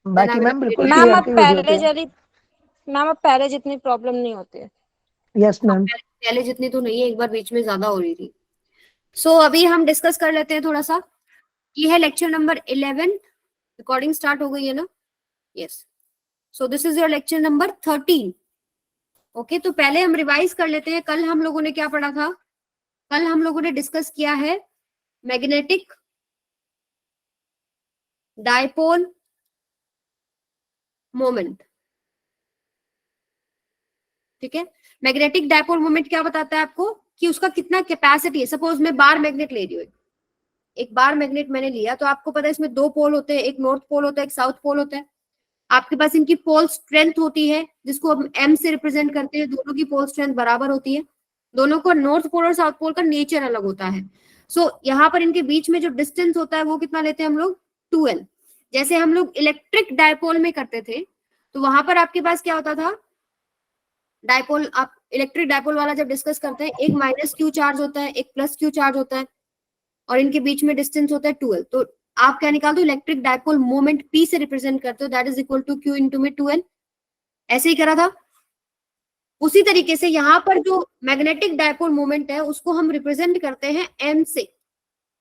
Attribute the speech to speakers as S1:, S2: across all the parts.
S1: Then I
S2: बाकी
S1: will
S2: ma'am
S1: update
S2: बिल्कुल
S1: you.
S3: Ma'am
S2: clear
S3: अब
S2: थी वीडियो
S3: पहले
S2: पे।
S3: जरी मैम अब पहले जितनी प्रॉब्लम नहीं होती है।
S2: यस
S1: हाँ,
S2: मैम।
S1: पहले जितनी तो नहीं है, एक बार बीच में ज्यादा हो रही थी। सो अभी हम डिस्कस कर लेते हैं थोड़ा सा। ये है लेक्चर नंबर 11। रिकॉर्डिंग स्टार्ट हो गई है ना? Yes. So this is your lecture number 13। Okay, तो पहले हम रिवाइज कर लेते हैं। कल हम लोगों ने क्या पढ़ा था? कल हम लोगों ने डिस्कस किया है मैग्नेटिक डायपोल मोमेंट। ठीक है, मैग्नेटिक डायपोल मोमेंट क्या बताता है आपको कि उसका कितना कैपेसिटी है। सपोज मैं बार मैग्नेट ले रही हूँ, एक बार मैग्नेट मैंने लिया, तो आपको पता है इसमें दो पोल होते हैं, एक नॉर्थ पोल होता है, एक साउथ पोल होता है। आपके पास इनकी पोल स्ट्रेंथ होती है जिसको हम एम से रिप्रेजेंट करते हैं। दोनों की पोल स्ट्रेंथ बराबर होती है। दोनों को नॉर्थ पोल और साउथ पोल का नेचर अलग होता है। यहाँ पर इनके बीच में जो डिस्टेंस होता है वो कितना लेते हैं हम लोग? 2L। जैसे हम लोग इलेक्ट्रिक डायपोल में करते थे, तो वहां पर आपके पास क्या होता था? डायपोल, आप इलेक्ट्रिक डायपोल वाला जब डिस्कस करते हैं, एक माइनस क्यू चार्ज होता है, एक प्लस क्यू चार्ज होता है, और इनके बीच में डिस्टेंस होता है 2L। तो आप क्या निकाल दो? इलेक्ट्रिक डायपोल मोमेंट P से रिप्रेजेंट करते हो, that is equal to Q into में 2L। ऐसे ही करा था। उसी तरीके से यहाँ पर जो मैग्नेटिक डायपोल मोमेंट है उसको हम रिप्रेजेंट करते हैं M से।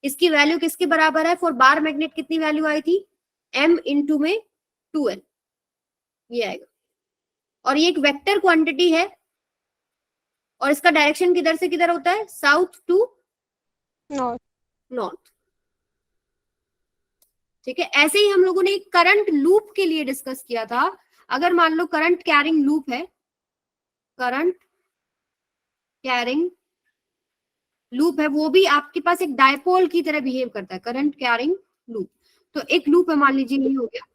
S1: इसकी वैल्यू किसके बराबर है? फॉर बार मैग्नेट कितनी वैल्यू आई थी? M इंटू में 2L, ये आएगा। और ये एक वेक्टर क्वांटिटी है, और इसका डायरेक्शन किधर से किधर होता है? South to north. ठीक है, ऐसे ही हम लोगों ने एक करंट लूप के लिए डिस्कस किया था। अगर मान लो करंट कैरिंग लूप है, करंट कैरिंग लूप है, वो भी आपके पास एक डायपोल की तरह बिहेव करता है, करंट कैरिंग लूप। तो एक लूप है, मान लीजिए ये हो गया।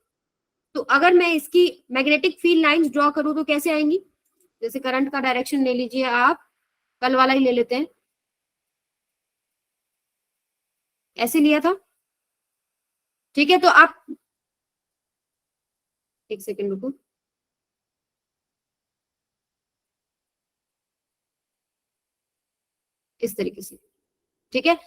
S1: तो अगर मैं इसकी मैग्नेटिक फील्ड लाइंस ड्रॉ करूं तो कैसे आएंगी? जैसे करंट का डायरेक्शन ले लीजिए आप, कल वाला ही ले लेते हैं, ऐसे लिया था। ठीक है, तो आप एक सेकेंड रुको। इस तरीके से। ठीक है,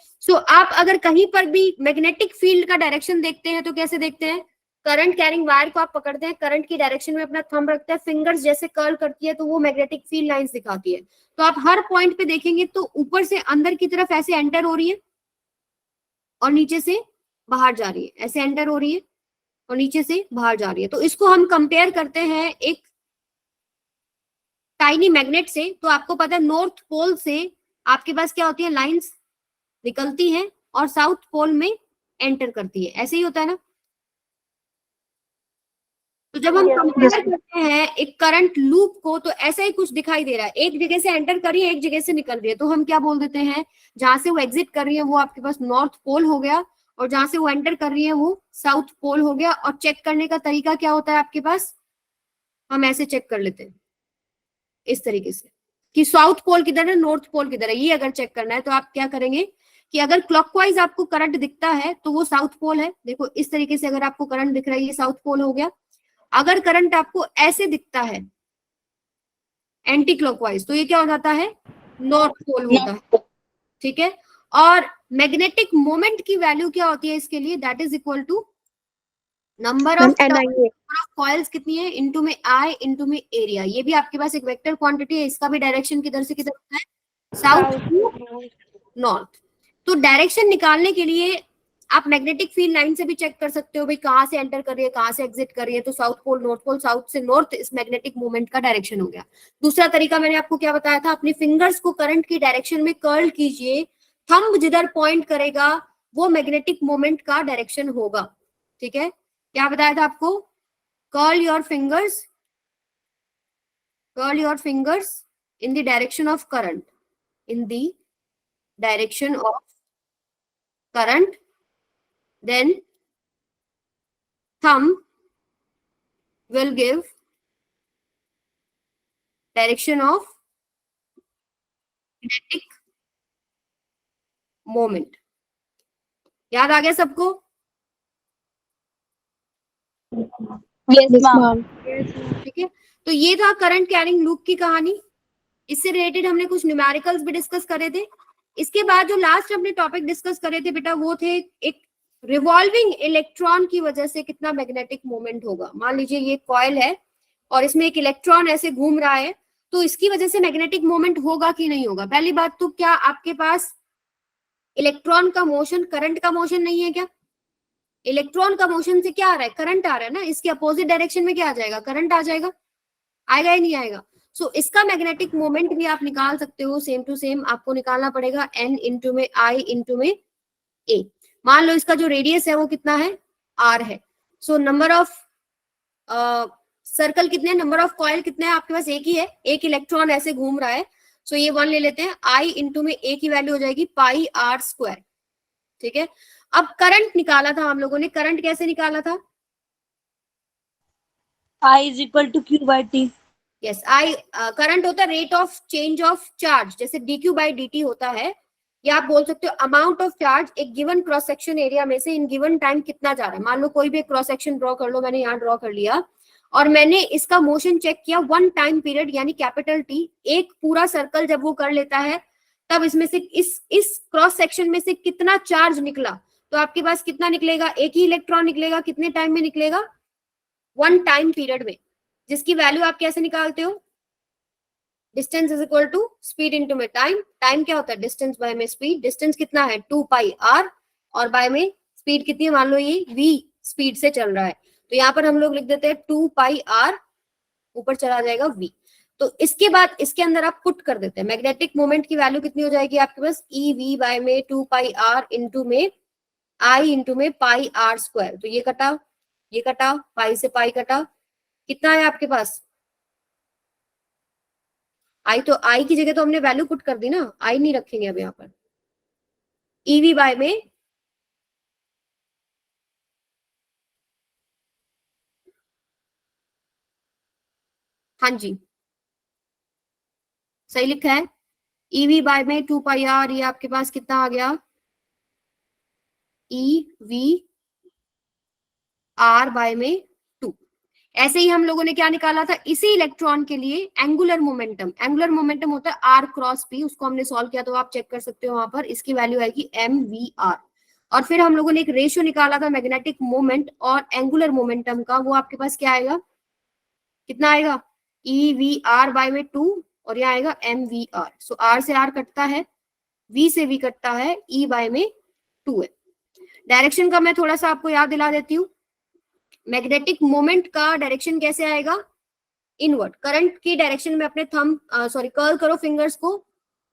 S1: आप अगर कहीं पर भी मैग्नेटिक फील्ड का डायरेक्शन देखते हैं तो कैसे देखते हैं? करंट कैरिंग वायर को आप पकड़ते हैं, करंट की डायरेक्शन में अपना थंब रखते हैं, फिंगर्स जैसे कर्ल करती है तो वो मैग्नेटिक फील्ड लाइंस दिखाती है। तो आप हर पॉइंट पे देखेंगे तो ऊपर से अंदर की तरफ ऐसे एंटर हो रही है, और नीचे से बाहर जा रही है, ऐसे एंटर हो रही है और नीचे से बाहर जा रही है। तो इसको हम कंपेयर करते हैं एक टाइनी मैग्नेट से। तो आपको पता है नॉर्थ पोल से आपके पास क्या होती है? लाइंस निकलती है और साउथ पोल में एंटर करती है, ऐसे ही होता है ना? तो जब हम कंपेयर करते हैं एक करंट लूप को, तो ऐसा ही कुछ दिखाई दे रहा है, एक जगह से एंटर कर रही है, एक जगह से निकल रही है। तो हम क्या बोल देते हैं? जहां से वो एग्जिट कर रही है वो आपके पास नॉर्थ पोल हो गया, और जहां से वो एंटर कर रही है वो साउथ पोल हो गया। और चेक करने का तरीका क्या होता है आपके पास? हम ऐसे चेक कर लेते हैं इस तरीके से कि साउथ पोल किधर है, नॉर्थ पोल किधर है। ये अगर चेक करना है तो आप क्या करेंगे कि अगर क्लॉकवाइज आपको करंट दिखता है तो वो साउथ पोल है। देखो इस तरीके से अगर आपको करंट दिख रहा है, ये साउथ पोल हो गया। अगर करंट आपको ऐसे दिखता है एंटी क्लॉकवाइज, तो ये क्या हो जाता है? नॉर्थ पोल होता है। ठीक है, और मैग्नेटिक मोमेंट की वैल्यू क्या होती है इसके लिए? That is equal to number of coils कितनी है इनटू में आई इंटू में एरिया। ये भी आपके पास एक वेक्टर क्वांटिटी है, इसका भी डायरेक्शन किधर से किधर होता है? South to north. तो डायरेक्शन निकालने के लिए आप मैग्नेटिक फील्ड लाइन से भी चेक कर सकते हो भाई कहां से एंटर कर रही है, कहां से एग्जिट कर रही है। तो south pole north pole, south से नॉर्थ इस मैग्नेटिक मूवमेंट का डायरेक्शन हो गया। दूसरा तरीका मैंने आपको क्या बताया था? अपने फिंगर्स को करंट की डायरेक्शन में कर्ल कीजिए, थंब जिधर पॉइंट करेगा वो मैग्नेटिक मोमेंट का डायरेक्शन होगा। ठीक है, क्या बताया था आपको? Curl your fingers, curl your fingers in the direction of current, in the direction of current, then thumb will give direction of kinetic moment। याद आ गया सबको?
S3: Yes ma'am.
S1: ठीक है, तो ये था करंट कैरिंग लूप की कहानी। इससे रिलेटेड हमने कुछ न्यूमेरिकल्स भी डिस्कस करे थे। इसके बाद जो लास्ट हमने टॉपिक डिस्कस करे थे बेटा, वो थे एक रिवॉल्विंग इलेक्ट्रॉन की वजह से कितना मैग्नेटिक मोमेंट होगा। मान लीजिए ये कॉइल है और इसमें एक इलेक्ट्रॉन ऐसे घूम रहा है, तो इसकी वजह से मैग्नेटिक मोमेंट होगा कि नहीं होगा। पहली बात तो क्या आपके पास इलेक्ट्रॉन का मोशन करंट का मोशन नहीं है क्या? इलेक्ट्रॉन का मोशन से क्या आ रहा है? करंट आ रहा है ना। इसके अपोजिट डायरेक्शन में क्या आ जाएगा? करंट आ जाएगा। आएगा ही नहीं आएगा? सो इसका मैग्नेटिक मोमेंट भी आप निकाल सकते हो। सेम टू सेम आपको निकालना पड़ेगा n इंटू में I इंटू में a। मान लो इसका जो रेडियस है वो कितना है? r है। सो नंबर ऑफ सर्कल कितने, नंबर ऑफ कॉइल कितने हैं आपके पास? एक ही है, एक इलेक्ट्रॉन ऐसे घूम रहा है। सो ये 1 ले लेते हैं। I इंटू में a की वैल्यू हो जाएगी पाई r स्क्वायर। ठीक है। अब करंट निकाला था हम लोगों ने। करंट कैसे निकाला था?
S3: I is equal to Q by T।
S1: Yes, I current होता है rate of change of charge, जैसे dq बाई dt होता है, या आप बोल सकते हो अमाउंट ऑफ चार्ज एक गिवन क्रॉस सेक्शन एरिया में से इन गिवन टाइम कितना जा रहा है। मान लो कोई भी क्रॉस सेक्शन ड्रॉ कर लो, मैंने यहाँ ड्रॉ कर लिया और मैंने इसका मोशन चेक किया 1 टाइम पीरियड यानी कैपिटल T। एक पूरा सर्कल जब वो कर लेता है तब इसमें से इस क्रॉस सेक्शन में से कितना चार्ज निकला, तो आपके पास कितना निकलेगा? एक ही इलेक्ट्रॉन निकलेगा। कितने टाइम में निकलेगा? 1 टाइम पीरियड में, जिसकी वैल्यू आप कैसे निकालते हो? Distance is equal to speed into में टाइम। टाइम क्या होता है? डिस्टेंस बाय में स्पीड। डिस्टेंस कितना है? 2 पाई r, और बाय में स्पीड कितनी है? मान लो ये v स्पीड से चल रहा है, तो यहाँ पर हम लोग लिख देते हैं 2 पाई r, ऊपर चला जाएगा v। तो इसके बाद इसके अंदर आप पुट कर देते हैं मैग्नेटिक मोमेंट की वैल्यू कितनी हो जाएगी आपके पास? ई वी बाय में 2 पाई r इंटू में I इंटू में पाई r स्क्वायर। तो ये कटा, ये कटा, पाई से पाई कटा, कितना है आपके पास? आई, तो आई की जगह तो हमने वैल्यू पुट कर दी ना, आई नहीं रखेंगे अब यहाँ पर। ईवी बाय में हाँ जी सही लिखा है। ईवी बाय में 2 पाई r, ये आपके पास कितना आ गया? ई वी आर बाय में 2। ऐसे ही हम लोगों ने क्या निकाला था इसी इलेक्ट्रॉन के लिए? Angular momentum. एंगुलर मोमेंटम होता है आर क्रॉस पी, उसको हमने सॉल्व किया तो आप चेक कर सकते हो वहां पर। इसकी वैल्यू आएगी एम वी आर। और फिर हम लोगों ने एक रेशियो निकाला था मैग्नेटिक मोमेंट और एंगुलर मोमेंटम का, वो आपके पास क्या आएगा? कितना आएगा? ई वी आर बाय में 2 और यह आएगा m v r. So r से आर कटता है, वी से वी कटता है, ई बाय में 2 है। डायरेक्शन का मैं थोड़ा सा आपको याद दिला देती हूँ। मैग्नेटिक मोमेंट का डायरेक्शन कैसे आएगा? इनवर्ट। करंट की डायरेक्शन में अपने थंब कर्ल करो फिंगर्स को,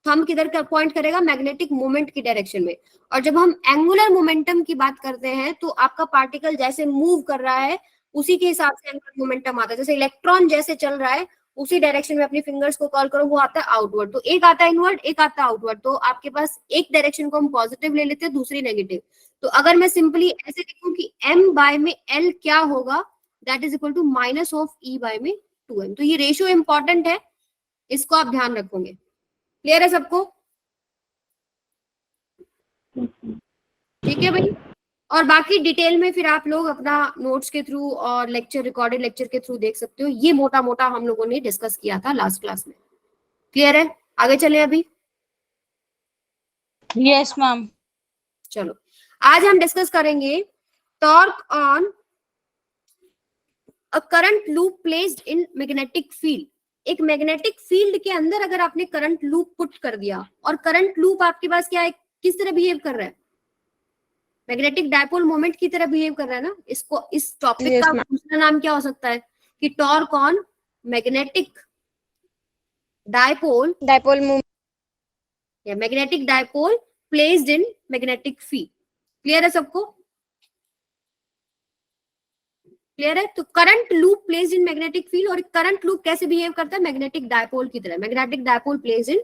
S1: थंब किधर का पॉइंट करेगा? मैग्नेटिक मोमेंट की डायरेक्शन में। और जब हम एंगुलर मोमेंटम की बात करते हैं तो आपका पार्टिकल जैसे मूव कर रहा है उसी के हिसाब से एंगुलर मोमेंटम आता है। जैसे इलेक्ट्रॉन जैसे चल रहा है उसी डायरेक्शन में अपनी फिंगर्स को कर्ल करो, वो आता है आउटवर्ड। तो एक आता है इनवर्ड, एक आता है आउटवर्ड। तो आपके पास एक डायरेक्शन को हम पॉजिटिव ले लेते हैं, दूसरी नेगेटिव। तो अगर मैं सिंपली ऐसे लिखूं कि m बाय में l क्या होगा? That is equal to minus of e by में 2m। तो ये रेशियो इंपॉर्टेंट है, इसको आप ध्यान रखोगे। क्लियर है सबको? ठीक है भाई। और बाकी डिटेल में फिर आप लोग अपना नोट्स के थ्रू और लेक्चर, रिकॉर्डेड लेक्चर के थ्रू देख सकते हो। ये मोटा मोटा हम लोगों ने डिस्कस किया था लास्ट क्लास में। क्लियर है? आगे चले अभी।
S3: Yes ma'am.
S1: चलो आज हम डिस्कस करेंगे torque on a current loop placed in magnetic field. एक मैग्नेटिक फील्ड के अंदर अगर आपने करंट लूप पुट कर दिया, और करंट लूप आपके पास क्या है, किस तरह बिहेव कर रहा है? मैग्नेटिक डायपोल मोमेंट की तरह बिहेव कर रहा है ना। इसको, इस टॉपिक का दूसरा नाम क्या हो सकता है कि torque on magnetic dipole,
S3: dipole moment
S1: या magnetic dipole placed in magnetic field. Clear है सबको? क्लियर है? तो current loop placed in magnetic field, और करंट लूप कैसे बिहेव करता है? मैग्नेटिक डायपोल की तरह। Magnetic dipole placed in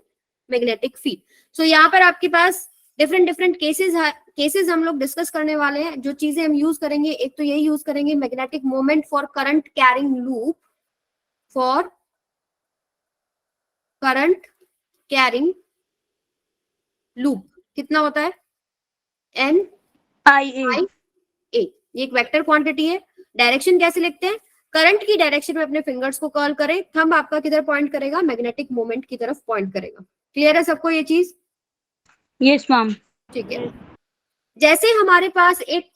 S1: magnetic field. So यहाँ पर आपके पास डिफरेंट केसेस हम लोग डिस्कस करने वाले हैं। जो चीजें हम यूज करेंगे, एक तो यही यूज करेंगे magnetic moment for current carrying loop, for current carrying loop कितना होता है? एन
S3: आई ए।
S1: ये एक वेक्टर क्वांटिटी है। डायरेक्शन कैसे लिखते हैं? करंट की डायरेक्शन में अपने फिंगर्स को कर्ल करें, थंब आपका किधर पॉइंट करेगा? मैग्नेटिक मोमेंट की तरफ पॉइंट करेगा। क्लियर है सबको ये चीज?
S3: Yes ma'am.
S1: ठीक है। जैसे हमारे पास एक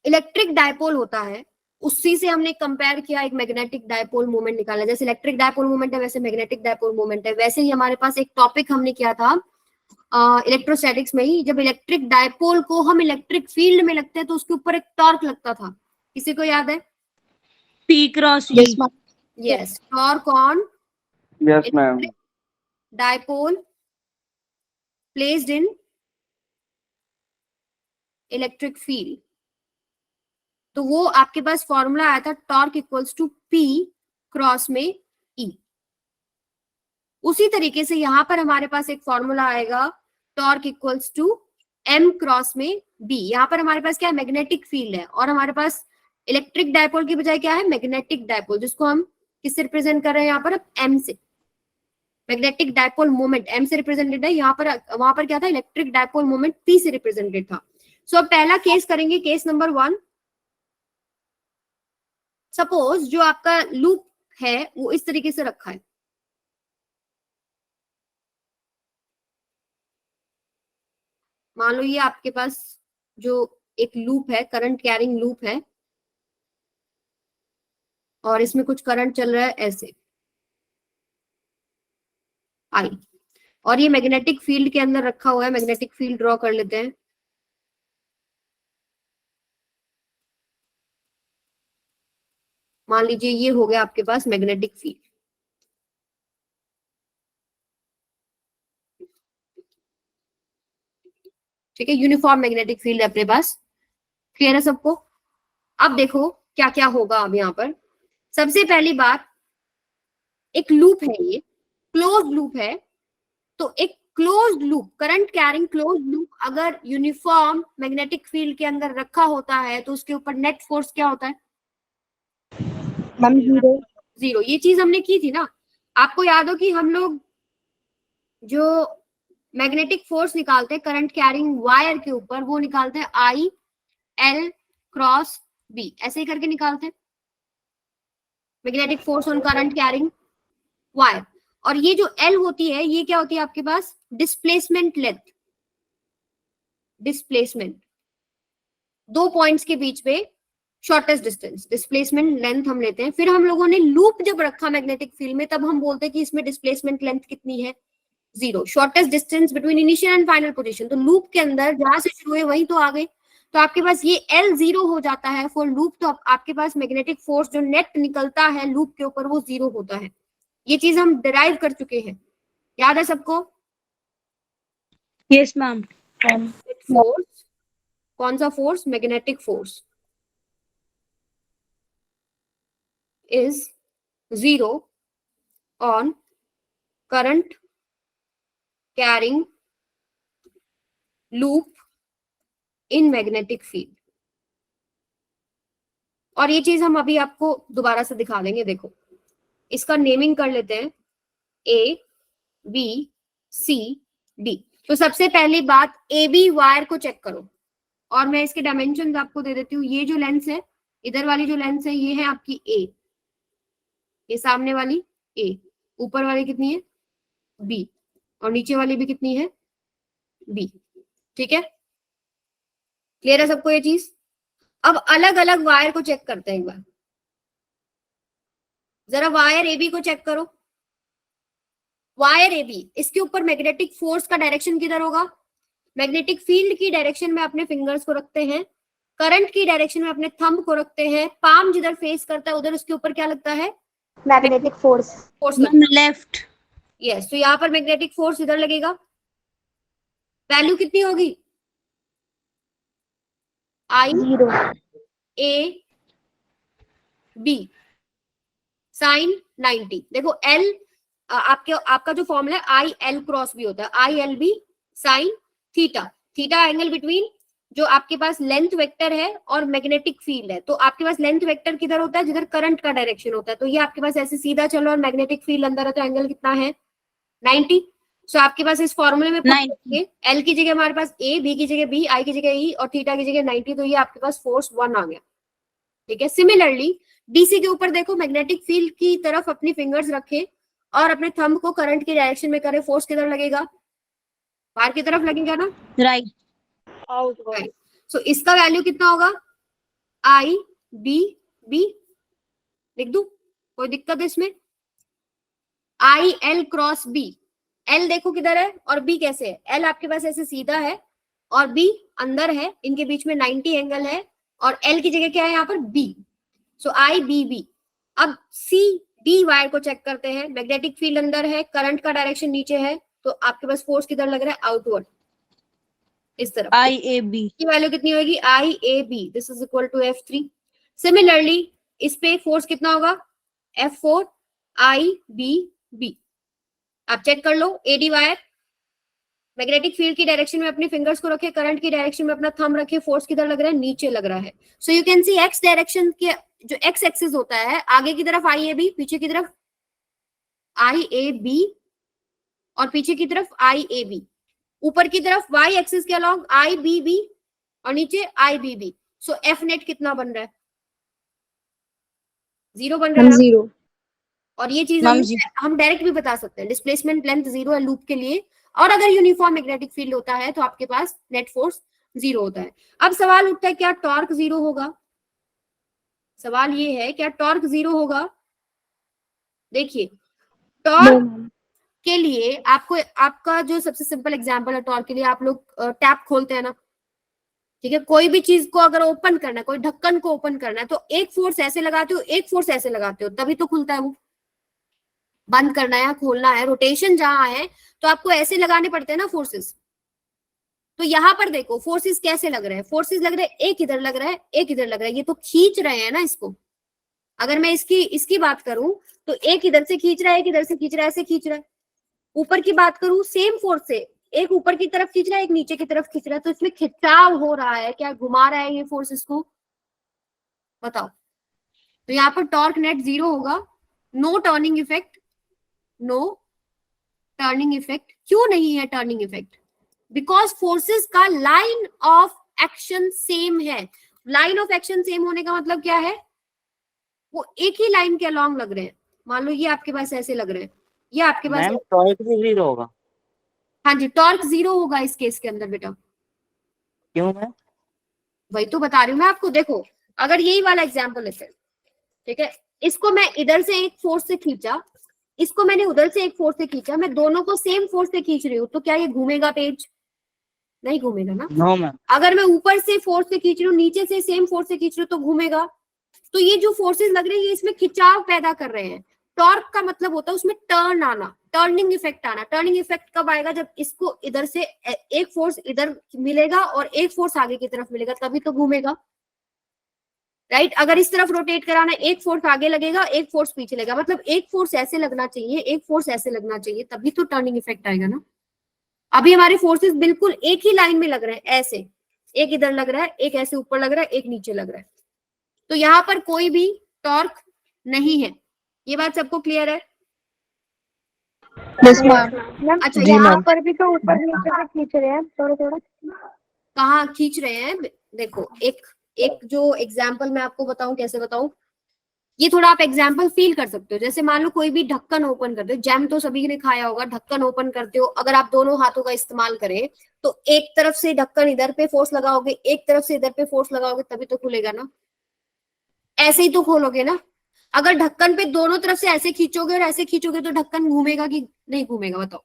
S1: इलेक्ट्रिक डायपोल होता है, उसी से हमने कंपेयर किया, एक मैग्नेटिक डायपोल मोमेंट निकाला। जैसे इलेक्ट्रिक डायपोल मोमेंट है वैसे मैग्नेटिक डायपोल मोमेंट है। वैसे ही हमारे पास एक टॉपिक हमने किया था इलेक्ट्रोस्टैटिक्स में ही, जब इलेक्ट्रिक डायपोल को हम इलेक्ट्रिक फील्ड में लगते हैं तो उसके ऊपर एक टॉर्क लगता था, किसी को याद है?
S3: P cross E.
S2: Yes, ma'am.
S1: Yes, torque on
S4: Yes, ma'am.
S1: Dipole placed in electric field. तो वो आपके पास फॉर्मूला आया था torque equals to P cross में E। उसी तरीके से यहां पर हमारे पास एक फॉर्मूला आएगा torque equals to M cross में B। यहां पर हमारे पास क्या है? मैग्नेटिक फील्ड है, और हमारे पास इलेक्ट्रिक डायपोल की बजाय क्या है? मैग्नेटिक डायपोल, जिसको हम किससे रिप्रेजेंट कर रहे हैं यहाँ पर? M से। मैग्नेटिक डायपोल मोमेंट M से रिप्रेजेंटेड है यहाँ पर, वहां पर क्या था? इलेक्ट्रिक डायपोल मोमेंट P से रिप्रेजेंटेड था। सो अब पहला केस करेंगे, केस नंबर 1। सपोज जो आपका लूप है वो इस तरीके से रखा है, मान लो ये आपके पास जो एक लूप है, करंट कैरिंग लूप है, और इसमें कुछ करंट चल रहा है ऐसे आई, और ये मैग्नेटिक फील्ड के अंदर रखा हुआ है। मैग्नेटिक फील्ड ड्रॉ कर लेते हैं। मान लीजिए ये हो गया आपके पास मैग्नेटिक फील्ड, ठीक है, यूनिफॉर्म मैग्नेटिक फील्ड है अपने पास। क्लियर है सबको? अब देखो क्या क्या होगा। अब यहाँ पर सबसे पहली बात, एक लूप है, ये क्लोज लूप है, तो एक closed loop, current carrying closed loop अगर यूनिफॉर्म मैग्नेटिक फील्ड के अंदर रखा होता है तो उसके ऊपर नेट फोर्स क्या होता है?
S2: Ma'am, 0.
S1: जीरो। ये चीज हमने की थी ना, आपको याद हो कि हम लोग जो मैग्नेटिक फोर्स निकालते हैं करंट कैरिंग वायर के ऊपर, वो निकालते हैं आई एल क्रॉस बी, ऐसे ही करके निकालते हैं magnetic force on current carrying wire. और ये जो एल होती है ये क्या होती है आपके पास? Displacement length. डिस्प्लेसमेंट, दो पॉइंट्स के बीच में शॉर्टेस्ट डिस्टेंस, डिस्प्लेसमेंट लेंथ हम लेते हैं। फिर हम लोगों ने लूप जब रखा मैग्नेटिक फील्ड में, तब हम बोलते हैं कि इसमें डिस्प्लेसमेंट लेंथ कितनी है? 0। Shortest distance between initial and final position, तो लूप के अंदर जहां से शुरू हुए वहीं तो आ गए, तो आपके पास ये L 0 हो जाता है फॉर लूप। तो आपके पास मैग्नेटिक फोर्स जो नेट निकलता है लूप के ऊपर वो 0 होता है। ये चीज हम डिराइव कर चुके हैं, याद है सबको?
S3: Yes, ma'am.
S1: फोर्स, कौन सा force? Magnetic force is 0 on current carrying loop in magnetic field। और ये चीज हम अभी आपको दोबारा से दिखा देंगे। देखो इसका नेमिंग कर लेते हैं, A B C D। तो सबसे पहली बात, ए बी वायर को चेक करो, और मैं इसके डायमेंशन आपको दे देती हूँ। ये जो लेंस है, इधर वाली जो लेंस है ये है आपकी A, ये सामने वाली A, ऊपर वाली कितनी है? B, और नीचे वाली भी कितनी है? B। ठीक है, क्लियर है सबको ये चीज? अब अलग अलग वायर को चेक करते हैं एक बार। जरा वायर AB को चेक करो। वायर AB, इसके ऊपर मैग्नेटिक फोर्स का डायरेक्शन किधर होगा? मैग्नेटिक फील्ड की डायरेक्शन में अपने फिंगर्स को रखते हैं, करंट की डायरेक्शन में अपने थंब को रखते हैं, पाम जिधर फेस करता है उधर उसके ऊपर क्या लगता है?
S2: Magnetic force.
S1: Force.
S3: Ma'am, left.
S1: Yes, तो यहाँ पर मैग्नेटिक फोर्स इधर लगेगा। वैल्यू कितनी होगी? आई
S2: 0.
S1: A b sine 90। देखो एल, आपका जो फॉर्मूला है आई एल क्रॉस बी होता है, I l b sine theta. Theta angle between जो आपके पास लेंथ वेक्टर है और मैग्नेटिक फील्ड है। तो आपके पास लेंथ वेक्टर किधर होता है? जिधर करंट का डायरेक्शन होता है। तो ये आपके पास ऐसे सीधा चलो और मैग्नेटिक फील्ड अंदर है, तो एंगल कितना है? 90। सो आपके पास इस फॉर्मूले में एल की जगह हमारे पास ए, बी की जगह बी, आई की जगह ई और थीटा की जगह 90। तो ये आपके पास फोर्स 1 आ गया। ठीक है, सिमिलरली डीसी के ऊपर देखो, मैग्नेटिक फील्ड की तरफ अपनी फिंगर्स रखे और अपने थंब को करंट की डायरेक्शन में करे, फोर्स किधर लगेगा? बाहर की तरफ लगेगा ना?
S3: Right.
S2: Outward.
S1: सो इसका वैल्यू कितना होगा? आई बी बी लिख दूं, कोई दिक्कत है इसमें? I l cross b, l देखो किधर है और बी कैसे है, एल आपके पास ऐसे सीधा है और बी अंदर है, इनके बीच में 90 एंगल है और एल की जगह क्या है यहाँ पर बी, सो आई बी बी। अब सी डी वायर को चेक करते हैं, मैग्नेटिक फील्ड अंदर है, करंट का डायरेक्शन नीचे है, तो आपके पास फोर्स किधर लग रहा है, आउटवर्ड इस तरफ।
S3: आई ए बी
S1: की वैल्यू कितनी होगी, I A B, this is equal to F3। Similarly इस पे फोर्स कितना होगा, F4 आई बी बी। आप चेक कर लो, एडी वायर मैग्नेटिक फील्ड की डायरेक्शन में अपने फिंगर्स को रखे, करंट की डायरेक्शन में अपना थंब रखे, फोर्स किधर लग रहा है, नीचे लग रहा है। So you can see x direction के जो एक्स एक्सिस होता है, आगे की तरफ आई ए बी, पीछे की तरफ आई ए बी और पीछे की तरफ आई ए बी, ऊपर की तरफ वाई एक्सिस के अलॉन्ग आई बी बी और नीचे आई बी बी। सो एफ नेट कितना बन रहा है, 0 बन रहा है।
S2: 0
S1: और ये चीज
S3: मैम
S1: हम डायरेक्ट भी बता सकते हैं, डिस्प्लेसमेंट लेंथ 0 है लूप के लिए, और अगर यूनिफॉर्म मैग्नेटिक फील्ड होता है तो आपके पास नेट फोर्स 0 होता है। अब सवाल उठता है क्या टॉर्क 0 होगा, सवाल ये है क्या टॉर्क 0 होगा। देखिए टॉर्क के लिए आपको, आपका जो सबसे सिंपल एग्जांपल है टॉर्क के लिए, आप लोग टैप खोलते हैं ना, ठीक है, कोई भी चीज को अगर ओपन करना है, कोई ढक्कन को ओपन करना है, तो एक फोर्स ऐसे लगाते हो, एक फोर्स ऐसे लगाते हो, तभी तो खुलता है वो। बंद करना है या खोलना है, रोटेशन जहां है तो आपको ऐसे लगाने पड़ते हैं ना फोर्सेस। तो यहाँ पर देखो फोर्सेस कैसे लग रहे हैं, फोर्सेस लग रहे हैं, एक इधर लग रहा है, एक इधर लग रहा है, ये तो खींच रहे हैं ना इसको। अगर मैं इसकी बात करूं तो एक इधर से खींच रहा है, एक इधर से खींच रहा है, ऐसे खींच रहा है। ऊपर की बात करूं, सेम फोर्स से एक ऊपर की तरफ खींच रहा है, एक नीचे की तरफ खींच रहा है, तो इसमें खिंचाव हो रहा है, क्या घुमा रहा है ये फोर्स इसको, बताओ। तो यहाँ पर टॉर्क नेट 0 होगा, no turning effect, no turning effect. क्यों नहीं है टर्निंग इफेक्ट, बिकॉज फोर्सेस का लाइन ऑफ एक्शन सेम है। लाइन ऑफ एक्शन सेम होने का मतलब क्या है, वो एक ही लाइन के अलॉन्ग लग रहे हैं। मान लो ये आपके पास ऐसे लग रहे हैं, ये आपके पास,
S4: मैम टॉर्क भी 0 होगा,
S1: हाँ जी टॉर्क 0 होगा इस केस के अंदर बेटा।
S4: क्यों मैम?
S1: वही तो बता रही हूँ मैं आपको। देखो अगर यही वाला एग्जाम्पल लेते हैं, ठीक है, इसको मैं इधर से एक फोर्स से खींचा, इसको मैंने उधर से एक फोर्स से खींचा, मैं दोनों को सेम फोर्स से खींच रही हूँ, तो क्या ये घूमेगा पेज, नहीं घूमेगा ना।
S4: No ma'am.
S1: अगर मैं ऊपर से फोर्स से खींच रही हूँ, नीचे से सेम फोर्स से खींच रही हूँ, तो घूमेगा। तो ये जो फोर्सेस लग रही है ये इसमें खिंचाव पैदा कर रहे हैं। टॉर्क का मतलब होता है उसमें टर्न आना, टर्निंग इफेक्ट आना। टर्निंग इफेक्ट कब आएगा, जब इसको इधर से एक फोर्स इधर मिलेगा और एक फोर्स आगे की तरफ मिलेगा, तभी तो घूमेगा, राइट। अगर इस तरफ रोटेट कराना, एक फोर्स आगे लगेगा, एक फोर्स पीछे लगेगा, मतलब एक फोर्स ऐसे लगना चाहिए, एक फोर्स ऐसे लगना चाहिए, तभी तो टर्निंग इफेक्ट आएगा ना। अभी हमारे फोर्सेस बिल्कुल एक ही लाइन में लग रहे हैं, ऐसे एक इधर लग रहा है, एक ऐसे ऊपर लग रहा है, एक नीचे लग रहा है, तो यहाँ पर कोई भी टॉर्क नहीं है। ये बात सबको क्लियर है?
S2: Yes ma'am.
S1: अच्छा
S2: यहाँ
S1: यहाँ
S2: पर भी तो ऊपर नीचे से खींच रहे हैं थोड़ा थोड़ा।
S1: कहाँ खींच रहे हैं, देखो एक जो एग्जाम्पल मैं आपको बताऊं, कैसे बताऊं, ये थोड़ा आप एग्जाम्पल फील कर सकते हो। जैसे मान लो कोई भी ढक्कन ओपन करते हो, जैम तो सभी ने खाया होगा, ढक्कन ओपन करते हो, अगर आप दोनों हाथों का इस्तेमाल करें तो एक तरफ से ढक्कन इधर पे फोर्स लगाओगे, एक तरफ से इधर पे फोर्स लगाओगे, तभी तो खुलेगा ना। ऐसे ही तो खोलोगे ना। अगर ढक्कन पे दोनों तरफ से ऐसे खींचोगे और ऐसे खींचोगे तो ढक्कन घूमेगा कि नहीं घूमेगा, बताओ।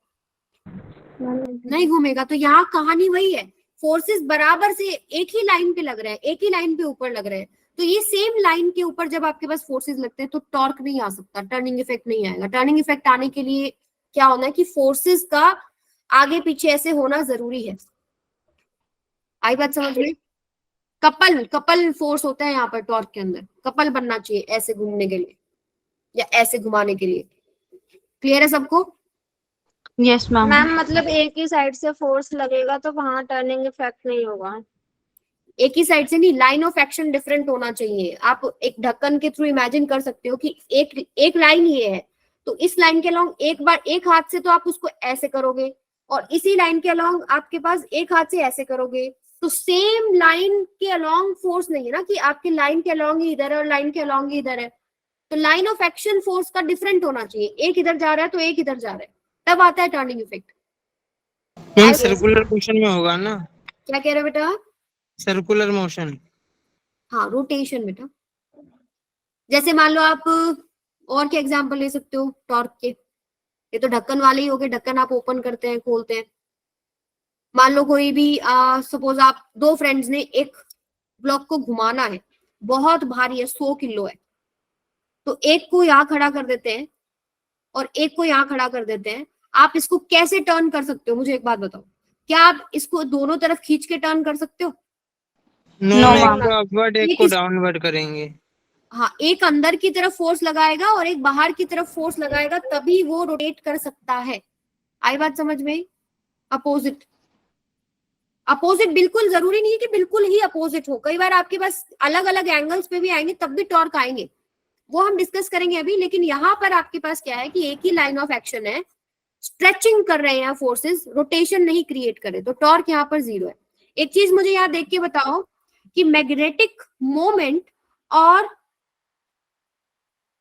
S1: नहीं घूमेगा। तो यहाँ कहानी वही है, फोर्सेस बराबर से एक ही लाइन पे लग रहे हैं, एक ही लाइन पे ऊपर लग रहे हैं, तो ये सेम लाइन के ऊपर जब आपके पास फोर्सेस लगते हैं तो टॉर्क नहीं आ सकता, टर्निंग इफेक्ट नहीं आएगा। टर्निंग इफेक्ट आने के लिए क्या होना है कि फोर्सेस का आगे पीछे ऐसे होना जरूरी है। आई बात समझ में? कपल फोर्स होता है यहाँ पर टॉर्क के अंदर, कपल बनना चाहिए ऐसे घूमने के लिए या ऐसे घुमाने के लिए। क्लियर है सबको?
S3: Yes ma'am.
S5: मैम मतलब एक ही साइड से फोर्स लगेगा तो वहां टर्निंग इफेक्ट नहीं होगा।
S1: एक ही साइड से नहीं, लाइन ऑफ एक्शन डिफरेंट होना चाहिए। आप एक ढक्कन के थ्रू इमेजिन कर सकते हो कि एक लाइन ये है, तो इस लाइन के अलॉन्ग एक बार एक हाथ से तो आप उसको ऐसे करोगे, और इसी लाइन के अलॉन्ग आपके पास एक हाथ से ऐसे करोगे, तो सेम लाइन के अलॉन्ग फोर्स नहीं है ना, कि आपके लाइन के अलॉन्ग ही इधर है और लाइन के अलॉन्ग ही इधर है। तो लाइन ऑफ एक्शन फोर्स का डिफरेंट होना चाहिए, एक इधर जा रहा है तो एक इधर जा रहा है, तब आता है टर्निंग इफेक्ट।
S6: सर्कुलर मोशन में होगा ना?
S1: क्या कह रहे हो बेटा?
S6: Circular motion.
S1: हाँ रोटेशन बेटा। जैसे मान लो आप और क्या एग्जांपल ले सकते हो टॉर्क के, ये तो ढक्कन वाले ही हो गए, ढक्कन आप ओपन करते हैं खोलते हैं। मान लो कोई भी सपोज आप दो फ्रेंड्स ने एक ब्लॉक को घुमाना है, बहुत भारी है 100 किलो है, तो एक को यहाँ खड़ा कर देते हैं और एक को यहाँ खड़ा कर देते हैं। आप इसको कैसे टर्न कर सकते हो मुझे एक बात बताओ, क्या आप इसको दोनों तरफ खींच के टर्न कर सकते हो?
S3: No,
S6: एक
S3: ma'am.
S6: को अपवर्ड
S1: ये
S6: एक को
S1: किस-
S6: डाउनवर्ड करेंगे।
S1: हाँ, एक अंदर की तरफ फोर्स लगाएगा और एक बाहर की तरफ फोर्स लगाएगा, तभी वो रोटेट कर सकता है। आई बात समझ में? अपोजिट, अपोजिट बिल्कुल जरूरी नहीं है कि बिल्कुल ही अपोजिट हो, कई बार आपके पास अलग अलग एंगल्स पे भी आएंगे तब भी टॉर्क आएंगे, वो हम डिस्कस करेंगे अभी। लेकिन यहाँ पर आपके पास क्या है कि एक ही लाइन ऑफ एक्शन है, स्ट्रेचिंग कर रहे हैं फोर्सेस, रोटेशन नहीं क्रिएट करे, तो टॉर्क यहाँ पर 0 है। एक चीज मुझे यहाँ देख के बताओ कि मैग्नेटिक मोमेंट और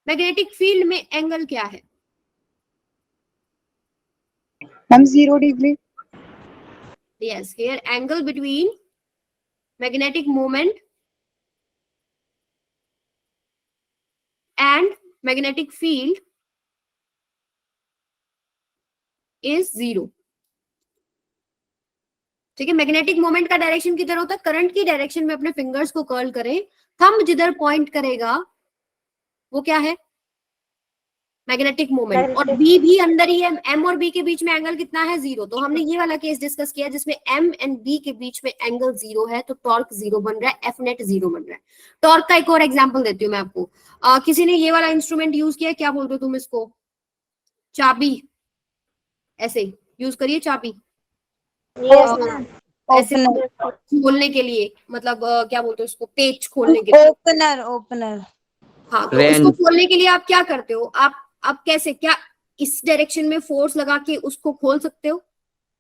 S1: मैग्नेटिक फील्ड में एंगल क्या है?
S2: Ma'am 0 degree.
S1: Yes, here angle between magnetic moment and magnetic field is 0। ठीक है, मैग्नेटिक मोमेंट का डायरेक्शन किधर होता है? करंट की डायरेक्शन में अपने फिंगर्स को कर्ल करें, थंब जिधर पॉइंट करेगा वो क्या है? Magnetic moment. और बी भी अंदर ही है, एम और बी के बीच में एंगल कितना है? 0। तो हमने ये वाला केस डिस्कस किया जिसमें एम एंड बी के बीच में एंगल 0 है, तो टॉर्क 0 बन रहा है, एफ नेट 0 बन रहा है। टॉर्क का एक और एग्जांपल देती हूँ मैं आपको। किसी ने ये वाला इंस्ट्रूमेंट यूज किया, क्या बोलते हो तुम इसको? चाबी, ऐसे यूज करिए चाबी, ऐसे खोलने के लिए, मतलब क्या बोलते हो इसको, पेच खोलने के लिए।
S3: ओपनर।
S1: हाँ, तो
S4: Range.
S1: उसको खोलने के लिए आप क्या करते हो? आप कैसे, क्या इस डायरेक्शन में फोर्स लगा के उसको खोल सकते हो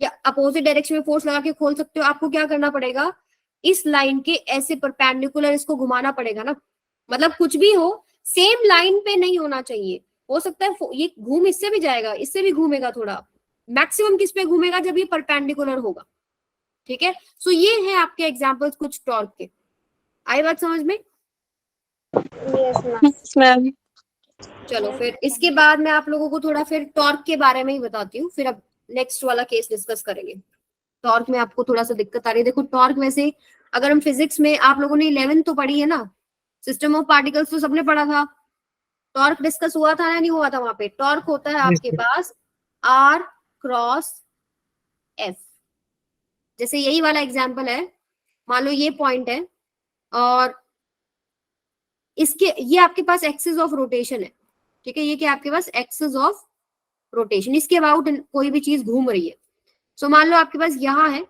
S1: या अपोजिट डायरेक्शन में फोर्स लगा के खोल सकते हो? आपको क्या करना पड़ेगा, इस लाइन के ऐसे परपेंडिकुलर इसको घुमाना पड़ेगा ना। मतलब कुछ भी हो, सेम लाइन पे नहीं होना चाहिए। हो सकता है ये घूम इससे भी जाएगा, इससे भी घूमेगा थोड़ा, मैक्सिमम किस पे घूमेगा? जब ये परपेंडिकुलर होगा। ठीक है, सो ये है आपके एग्जांपल्स कुछ टॉर्क के। आई बात समझ में?
S5: Yes
S3: ma'am.
S1: चलो फिर इसके बाद मैं आप लोगों को थोड़ा फिर टॉर्क के बारे में ही बताती हूँ, फिर अब नेक्स्ट वाला केस डिस्कस करेंगे। टॉर्क में आपको थोड़ा सा दिक्कत आ रही है, देखो टॉर्क वैसे अगर हम फिजिक्स में, आप लोगों ने 11th तो पढ़ी है ना, सिस्टम ऑफ पार्टिकल्स तो सबने पढ़ा था, टॉर्क डिस्कस हुआ था ना, नहीं हुआ था? वहां पे टॉर्क होता है आपके पास R क्रॉस F। जैसे यही वाला एग्जाम्पल है, मान लो ये पॉइंट है और इसके ये आपके पास एक्सिस ऑफ रोटेशन है। ठीक है, ये क्या आपके पास एक्सिस ऑफ रोटेशन, इसके अबाउट कोई भी चीज घूम रही है। सो मान लो आपके पास यहाँ है,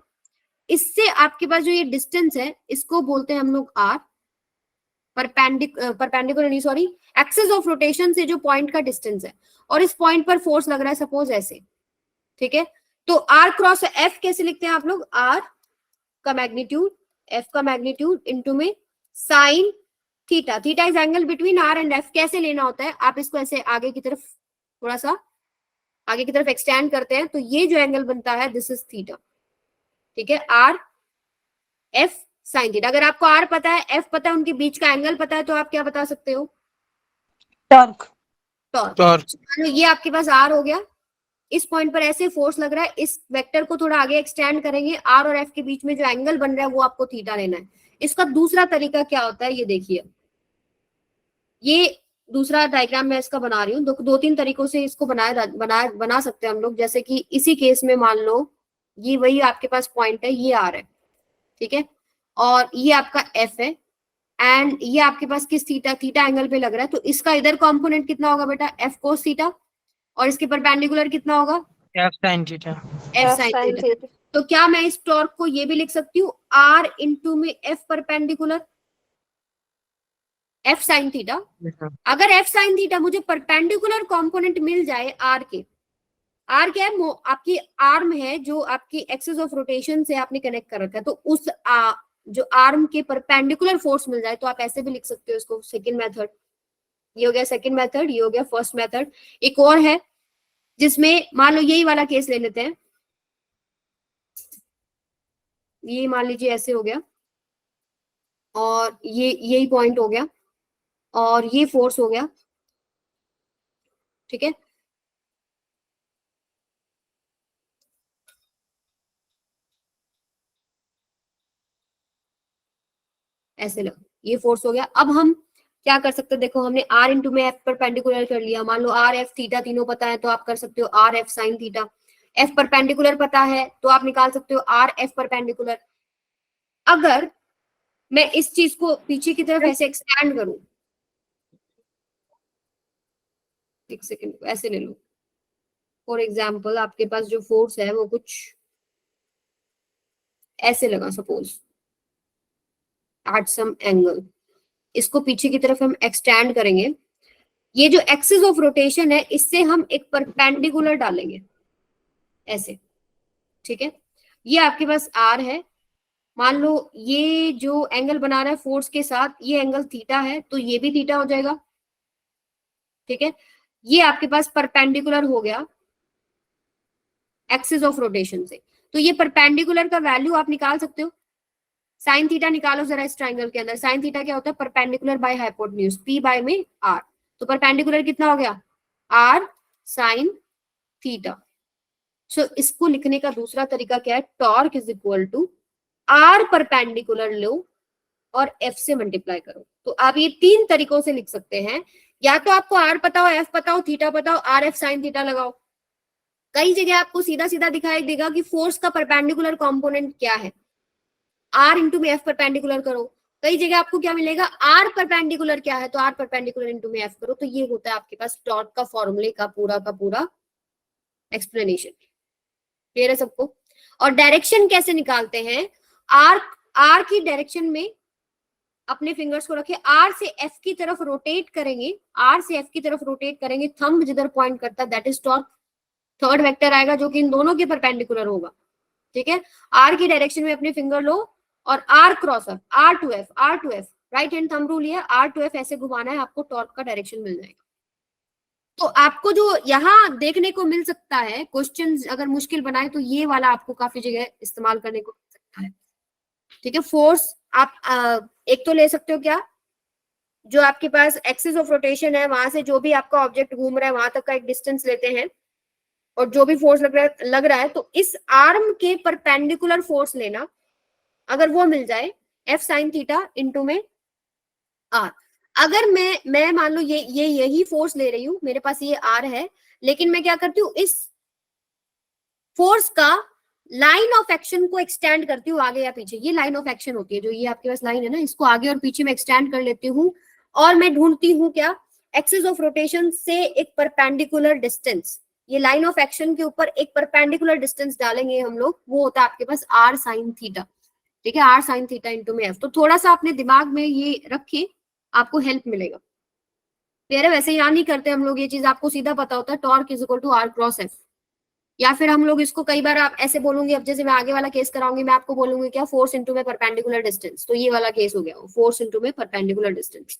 S1: इससे आपके पास जो ये डिस्टेंस है इसको बोलते हैं हम लोग R, परपेंडिकुलर नहीं सॉरी, एक्सिस ऑफ रोटेशन से जो पॉइंट का डिस्टेंस है, और इस पॉइंट पर फोर्स लग रहा है सपोज ऐसे। ठीक है, तो R क्रॉस F कैसे लिखते हैं आप लोग? R का मैग्नीट्यूड, F का मैग्नीट्यूड इनटू में sign theta. Theta is angle between R and F। कैसे लेना होता है? आप इसको ऐसे आगे की तरफ, थोड़ा सा आगे की तरफ एक्सटेंड करते हैं, तो ये जो एंगल बनता है दिस इज थीटा। ठीक है, R F साइन थीटा। अगर आपको R पता है, F पता है, उनके बीच का एंगल पता है, तो आप क्या बता सकते हो?
S3: टॉर्क।
S6: टॉर्क।
S1: मान लो ये आपके पास R हो गया, इस पॉइंट पर ऐसे फोर्स लग रहा है, इस वेक्टर को थोड़ा आगे एक्सटेंड करेंगे, R और F के बीच में जो एंगल बन रहा है वो आपको थीटा लेना है। इसका दूसरा तरीका क्या होता है ये देखिए, ये दूसरा डायग्राम मैं इसका बना रही हूँ, दो तीन तरीकों से इसको बना सकते हैं हम लोग। जैसे कि इसी केस में मान लो ये वही आपके पास पॉइंट है, ये R है, ठीक है, और ये आपका F है, एंड ये आपके पास किस थीटा एंगल पे लग रहा है, तो इसका इधर कॉम्पोनेंट कितना होगा बेटा? F cos थीटा, और इसके परपेंडिकुलर कितना होगा?
S6: F sin theta.
S1: F sin theta. तो क्या मैं इस टॉर्क को ये भी लिख सकती हूँ R इंटू में F perpendicular, F sin theta. अगर F sin थीटा मुझे परपेंडिकुलर कंपोनेंट मिल जाए R के, R क्या है? आपकी आर्म है जो आपकी एक्सिस ऑफ रोटेशन से आपने कनेक्ट कर रखा है, तो उस जो आर्म के परपेंडिकुलर फोर्स मिल जाए, तो आप ऐसे भी लिख सकते हो इसको, सेकंड मेथड। ये हो गया सेकंड मेथड, ये हो गया फर्स्ट मेथड। एक और है जिसमें मान लो यही वाला केस ले लेते हैं, ये मान लीजिए ऐसे हो गया, और ये यही पॉइंट हो गया, और ये फोर्स हो गया, ठीक है। ऐसे लगा, ये फोर्स हो गया। अब हम क्या कर सकते हैं, देखो हमने आर इंटू में एफ परपेंडिकुलर कर लिया, मान लो आर एफ थीटा तीनों पता है तो आप कर सकते हो are f sine theta. F perpendicular पता है तो आप निकाल सकते हो आर एफ परपेंडिकुलर। अगर मैं इस चीज को पीछे की तरफ ऐसे एक्सटेंड करूं, एक सेकेंड ऐसे ले लो, फॉर एग्जाम्पल आपके पास जो फोर्स है वो कुछ ऐसे लगा सपोज एट सम एंगल, इसको पीछे की तरफ हम एक्सटेंड करेंगे। ये जो एक्सिस ऑफ रोटेशन है इससे हम एक परपेंडिकुलर डालेंगे ऐसे, ठीक है। ये आपके पास आर है, मान लो ये जो एंगल बना रहा है फोर्स के साथ ये एंगल थीटा है तो ये भी थीटा हो जाएगा, ठीक है। ये आपके पास परपेंडिकुलर हो गया एक्सिस ऑफ रोटेशन से। तो ये परपेंडिकुलर का वैल्यू आप निकाल सकते हो, साइन थीटा निकालो जरा इस ट्राइंगल के अंदर। साइन थीटा क्या होता है, perpendicular by hypotenuse, p by में आर। तो परपेंडिकुलर कितना हो गया, आर साइन थीटा। सो इसको लिखने का दूसरा तरीका क्या है, torque is equal to R perpendicular लो और एफ से मल्टीप्लाई करो। तो आप ये तीन तरीकों से लिख सकते हैं, या तो आपको आर पता हो, एफ पता हो, थीटा पता हो, आर एफ साइन थीटा लगाओ। कई जगह आपको सीधा सीधा दिखाई देगा कि फोर्स का परपेंडिकुलर कंपोनेंट क्या है, आर इंटू में एफ परपेंडिकुलर करो। कई जगह आपको क्या मिलेगा, आर परपेंडिकुलर क्या है तो आर परपेंडिकुलर इंटू में एफ करो। तो ये होता है आपके पास टॉर्क का फॉर्मूले का पूरा एक्सप्लेनेशन। क्लियर है सबको। और डायरेक्शन कैसे निकालते हैं, आर की डायरेक्शन में अपने फिंगर्स को रखे, आर से एफ की तरफ रोटेट करेंगे, आर से एफ की तरफ रोटेट करेंगे, थंब जिधर पॉइंट करता है that is torque. Third vector आएगा जो कि इन दोनों के परपेंडिकुलर होगा, ठीक है। आर की डायरेक्शन में अपने फिंगर लो और r cross r to f, r to f right hand thumb rule है, आर टू एफ ऐसे घुमाना है, आपको टॉर्क का डायरेक्शन मिल जाएगा। तो आपको जो यहाँ देखने को मिल सकता है, क्वेश्चन अगर मुश्किल बनाए तो ये वाला आपको काफी जगह इस्तेमाल करने को मिल सकता है, ठीक है। फोर्स आप एक तो ले सकते हो क्या, जो आपके पास एक्सिस ऑफ रोटेशन है वहां से जो भी आपका ऑब्जेक्ट घूम रहा है वहां तक का एक डिस्टेंस लेते हैं, और जो भी फोर्स लग रहा है तो इस आर्म के परपेंडिकुलर फोर्स लेना, अगर वो मिल जाए एफ साइन थीटा इंटू में आर। अगर मैं मान लो यही फोर्स ले रही हूं, मेरे पास ये आर है, लेकिन मैं क्या करती हूँ इस फोर्स का लाइन ऑफ एक्शन को एक्सटेंड करती हूँ आगे या पीछे। ये लाइन ऑफ एक्शन होती है, जो ये आपके पास लाइन है ना, इसको आगे और पीछे में एक्सटेंड कर लेती हूँ, और मैं ढूंढती हूँ क्या, एक्सिस ऑफ रोटेशन से एक परपेंडिकुलर डिस्टेंस। ये लाइन ऑफ एक्शन के ऊपर एक परपेंडिकुलर डिस्टेंस डालेंगे हम लोग, वो होता है आपके पास आर साइन थीटा, ठीक है। आर साइन थीटा इंटू में एफ। तो थोड़ा सा अपने दिमाग में ये रखिए, आपको हेल्प मिलेगा। क्लियर है। वैसे यहाँ नहीं करते हम लोग ये चीज, आपको सीधा पता होता है torque is equal to r cross f. या फिर हम लोग इसको कई बार आप ऐसे बोलूंगी, अब जैसे मैं आगे वाला केस कराऊंगी, मैं आपको बोलूंगी क्या, फोर्स इंटू में परपेंडिकुलर डिस्टेंस। तो ये वाला केस हो गया, फोर्स इंटू में perpendicular distance.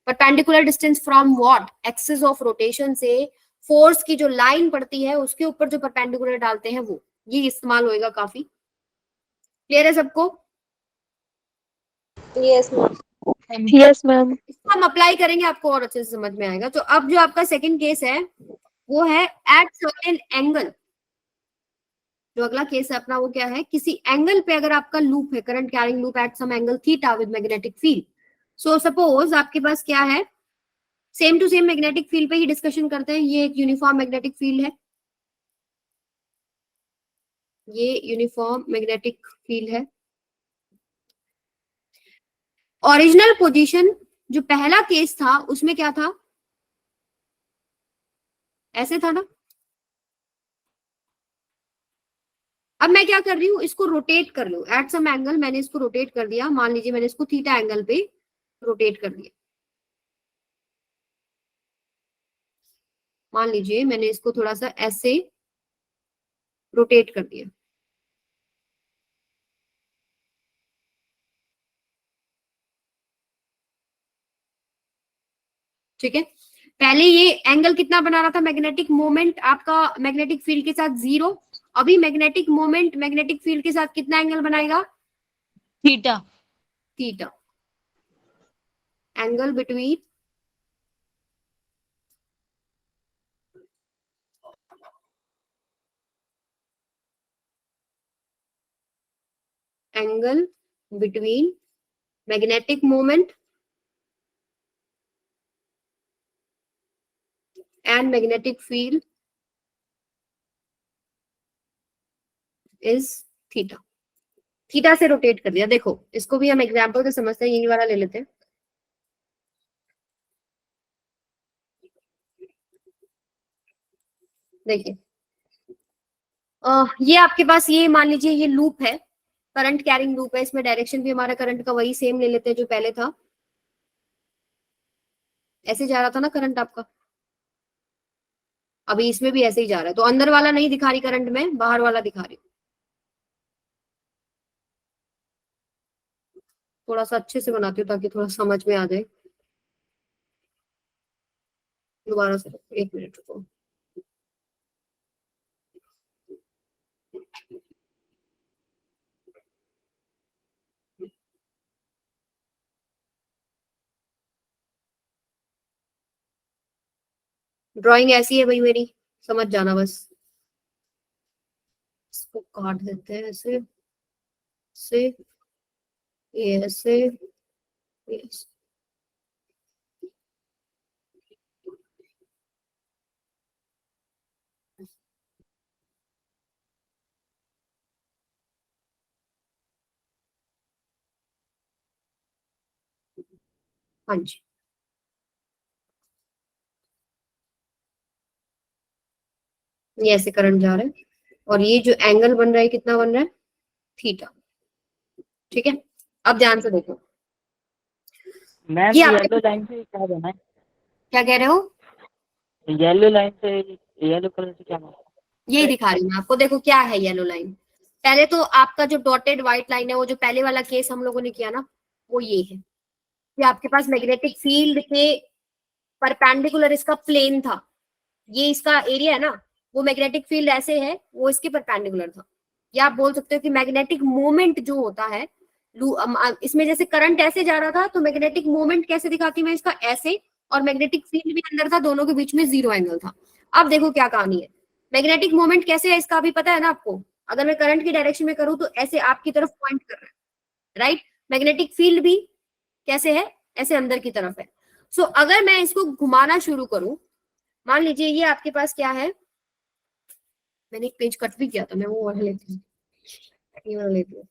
S1: Perpendicular distance from what, axis of rotation से फोर्स की जो लाइन पड़ती है उसके ऊपर जो परपेंडिकुलर डालते हैं वो, ये इस्तेमाल होएगा काफी। क्लियर है सबको।
S5: Yes ma'am.
S3: Yes ma'am.
S1: इसको हम अप्लाई करेंगे, आपको और अच्छे से समझ में आएगा। तो अब जो आपका सेकंड केस है वो है एट सर्टेन एंगल। जो अगला केस है अपना वो क्या है, किसी एंगल पे अगर आपका लूप है, current carrying loop at some angle theta with magnetic field. So suppose आपके पास क्या है, same to same magnetic field पे ही डिस्कशन करते हैं। ये एक यूनिफॉर्म मैग्नेटिक फील्ड है, ये यूनिफॉर्म मैग्नेटिक फील्ड है। ओरिजिनल पोजीशन जो पहला केस था उसमें क्या था, ऐसे था ना। अब मैं क्या कर रही हूँ, इसको रोटेट कर लूं एट सम एंगल, मैंने इसको रोटेट कर दिया। मान लीजिए मैंने इसको थीटा एंगल पे रोटेट कर दिया। मान लीजिए मैंने इसको थोड़ा सा ऐसे रोटेट कर दिया, ठीक है। पहले ये एंगल कितना बना रहा था, मैग्नेटिक मोमेंट आपका मैग्नेटिक फील्ड के साथ 0। अभी मैग्नेटिक मोमेंट मैग्नेटिक फील्ड के साथ कितना एंगल बनाएगा,
S3: theta.
S1: Theta, angle between angle between magnetic moment and magnetic field is theta. Theta से रोटेट कर दिया। देखो इसको भी हम एग्जांपल से समझते हैं, यही वाला ले लेते हैं। देखिए ये आपके पास, ये मान लीजिए ये लूप है, करंट कैरिंग लूप है, इसमें डायरेक्शन भी हमारा करंट का वही सेम ले लेते हैं जो पहले था। ऐसे जा रहा था ना करंट आपका, अभी इसमें भी ऐसे ही जा रहा है। तो अंदर वाला नहीं दिखा रही करंट में, बाहर वाला दिखा रही। थोड़ा सा अच्छे से बनाती हूँ ताकि थोड़ा समझ में आ जाए। दोबारा से एक मिनट रुको। ड्राइंग ऐसी है भाई मेरी, समझ जाना बस। इसको काट देते हैं ऐसे से, ये ऐसे, ये ऐसे। हाँ जी, ये ऐसे करंट जा रहा है और ये जो एंगल बन रहा है कितना बन रहा है, थीटा। ठीक है, अब ध्यान से देखो।
S4: मैम
S1: ये आपने
S4: येलो लाइन से क्या बना है?
S1: क्या कह रहे हो?
S4: येलो लाइन से, येलो कलर से क्या बना है?
S1: यही दिखा रही हूँ मैं आपको। देखो क्या है येलो लाइन। पहले तो आपका जो डॉटेड व्हाइट लाइन है, वो जो पहले वाला केस हम लोगों ने किया ना, वो ये है। ये आपके पास मैग्नेटिक फील्ड के परपेंडिकुलर इसका प्लेन था। ये इसका एरिया है ना, वो मैग्नेटिक फील्ड ऐसे है, वो इसके परपेंडिकुलर था। या आप बोल सकते हो कि मैग्नेटिक मोमेंट जो होता है इसमें, जैसे करंट ऐसे जा रहा था तो मैग्नेटिक मोमेंट कैसे दिखाती मैं इसका, ऐसे, और मैग्नेटिक फील्ड भी अंदर था, दोनों के बीच में 0 एंगल था। अब देखो क्या कहानी है। मैग्नेटिक मोमेंट कैसे है इसका अभी पता है ना आपको। अगर मैं करंट की डायरेक्शन में करूं तो ऐसे आपकी तरफ पॉइंट कर रहा है, राइट। मैग्नेटिक फील्ड भी कैसे है, ऐसे अंदर की तरफ है। सो अगर मैं इसको घुमाना शुरू करूं, मान लीजिए ये आपके पास क्या है, मैंने एक पेज कट भी किया था, मैं वो वाला लेती हूँ, ये वाला लेती हूँ।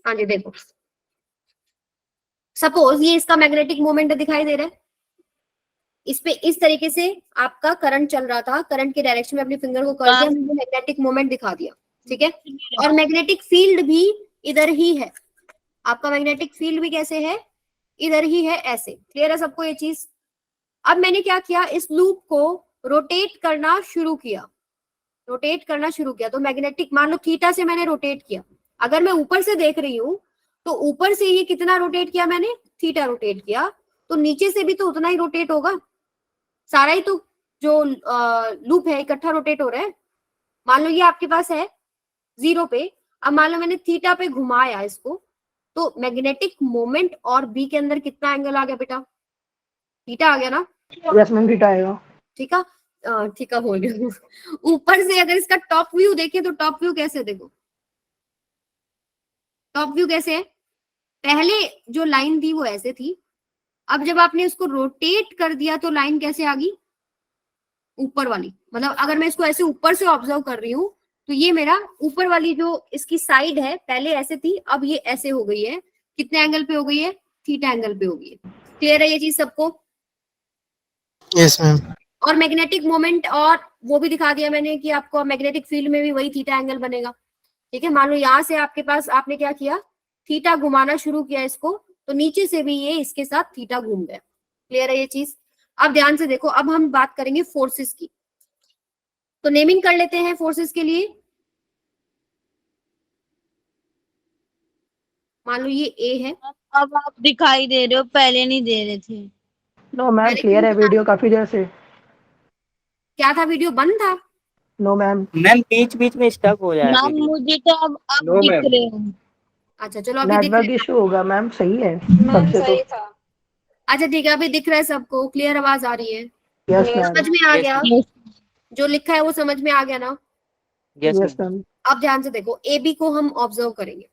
S1: हाँ जी, देखो सपोज ये इसका मैग्नेटिक मोमेंट दिखाई दे रहा है। इस पे इस तरीके से आपका करंट चल रहा था, करंट के डायरेक्शन में अपने फिंगर को कर दिया, मुझे मैग्नेटिक मोमेंट दिखा दिया, ठीक है। और मैग्नेटिक फील्ड भी इधर ही है, आपका मैग्नेटिक फील्ड भी कैसे है, इधर ही है, ऐसे। क्लियर है सबको ये चीज? अब मैंने क्या किया, इस लूप को रोटेट करना शुरू किया, रोटेट करना शुरू किया। तो मैग्नेटिक, मान लो थीटा से मैंने रोटेट किया। अगर मैं ऊपर से देख रही हूँ तो ऊपर से ये कितना रोटेट किया मैंने, थीटा रोटेट किया, तो नीचे से भी तो उतना ही रोटेट होगा। सारा ही तो जो लूप है इकट्ठा रोटेट हो रहा है। मान लो ये आपके पास है 0 पे, अब मान लो मैंने थीटा पे घुमाया इसको, तो मैग्नेटिक मोमेंट और बी के अंदर कितना एंगल आ गया बेटा, थीटा आ गया ना।
S3: यस मैम, थीटा आएगा।
S1: ठीक है, ठीक है, बोल रही हूँ। ऊपर से अगर इसका टॉप व्यू देखे तो टॉप व्यू कैसे, देखो टॉप व्यू कैसे है। पहले जो लाइन थी वो ऐसे थी, अब जब आपने इसको रोटेट कर दिया तो लाइन कैसे आ गई, ऊपर वाली। मतलब अगर मैं इसको ऐसे ऊपर से ऑब्जर्व कर रही हूँ तो ये मेरा ऊपर वाली जो इसकी साइड है, पहले ऐसे थी, अब ये ऐसे हो गई है। कितने एंगल पे हो गई है, थीटा एंगल पे हो गई है। क्लियर है ये चीज सबको?
S6: Yes ma'am.
S1: और मैग्नेटिक मोमेंट और वो भी दिखा दिया मैंने कि आपको मैग्नेटिक फील्ड में भी वही थीटा एंगल बनेगा। ठीक है, मान लो यहाँ से आपके पास, आपने क्या किया, थीटा घुमाना शुरू किया इसको, तो नीचे से भी ये इसके साथ थीटा घूम गया। क्लियर है ये चीज? अब ध्यान से देखो, अब हम बात करेंगे फोर्सेस की। तो नेमिंग कर लेते हैं फोर्सेस के लिए। मान लो ये ए है।
S3: अब आप दिखाई दे रहे हो, पहले नहीं दे रहे थे।
S7: नो मैम,
S1: मैंने
S7: क्लियर है
S1: क्यों कहा?
S7: वीडियो काफी देर से।
S1: क्या था, वीडियो बंद था?
S3: No ma'am.
S4: मैम बीच बीच में स्टक हो जाए
S3: मैम
S4: दीदी।
S3: मुझे तो अब
S4: No,
S3: दिख
S4: ma'am.
S3: रहे हैं।
S1: अच्छा चलो अभी दिख
S3: नेटवर्क
S1: रहा है।
S3: इशू होगा मैम, सही है
S5: मैम
S3: सबसे तो।
S5: सही था।
S1: अच्छा ठीक है, अभी दिख रहा है सबको, क्लियर आवाज आ रही है,
S3: यस मैम।
S1: समझ में आ
S4: Yes,
S1: गया,
S3: यस
S1: जो लिखा है वो समझ में आ गया ना।
S4: Yes,
S3: yes
S4: ma'am.
S3: मैम।
S1: अब ध्यान से देखो, ए बी को हम ऑब्जर्व करेंगे।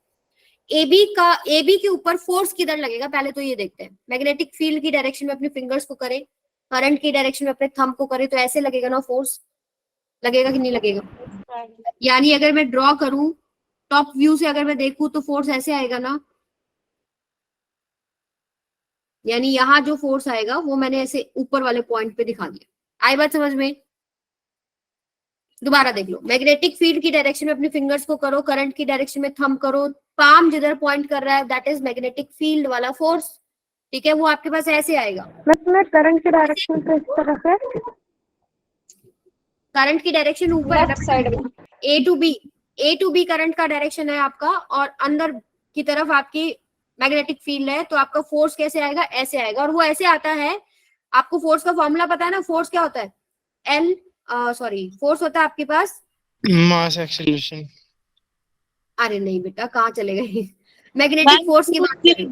S1: ए बी के ऊपर फोर्स किधर लगेगा पहले तो ये देखते हैं। मैग्नेटिक फील्ड की डायरेक्शन में अपने फिंगर्स को करें, करंट की डायरेक्शन में अपने थंब को करें, तो ऐसे लगेगा ना फोर्स, लगेगा कि नहीं लगेगा? यानी अगर मैं ड्रॉ करूं, टॉप व्यू से अगर मैं देखूं तो फोर्स ऐसे आएगा ना, यानी यहाँ जो फोर्स आएगा वो मैंने ऐसे ऊपर वाले पॉइंट पे दिखा दिया। आई बात समझ में? दोबारा देख लो, मैग्नेटिक फील्ड की डायरेक्शन में अपने फिंगर्स को करो, करंट की डायरेक्शन में थंब करो, पाम जिधर पॉइंट कर रहा है दैट इज मैग्नेटिक फील्ड वाला फोर्स। ठीक है, वो आपके पास ऐसे आएगा।
S2: मैं करंट के डायरेक्शन पे इस तरफ है।
S1: करंट की डायरेक्शन ऊपर है,
S5: लेफ्ट साइड में।
S1: ए टू बी करंट का डायरेक्शन है आपका, और अंदर की तरफ आपकी मैग्नेटिक फील्ड है, तो आपका फोर्स कैसे आएगा? ऐसे आएगा। और वो ऐसे आता है, आपको फोर्स का फॉर्मूला पता है ना? फोर्स क्या होता है? एल फोर्स होता है आपके पास,
S6: Mass acceleration.
S1: अरे नहीं बेटा, कहाँ चले गए? मैग्नेटिक फोर्स की बात करें।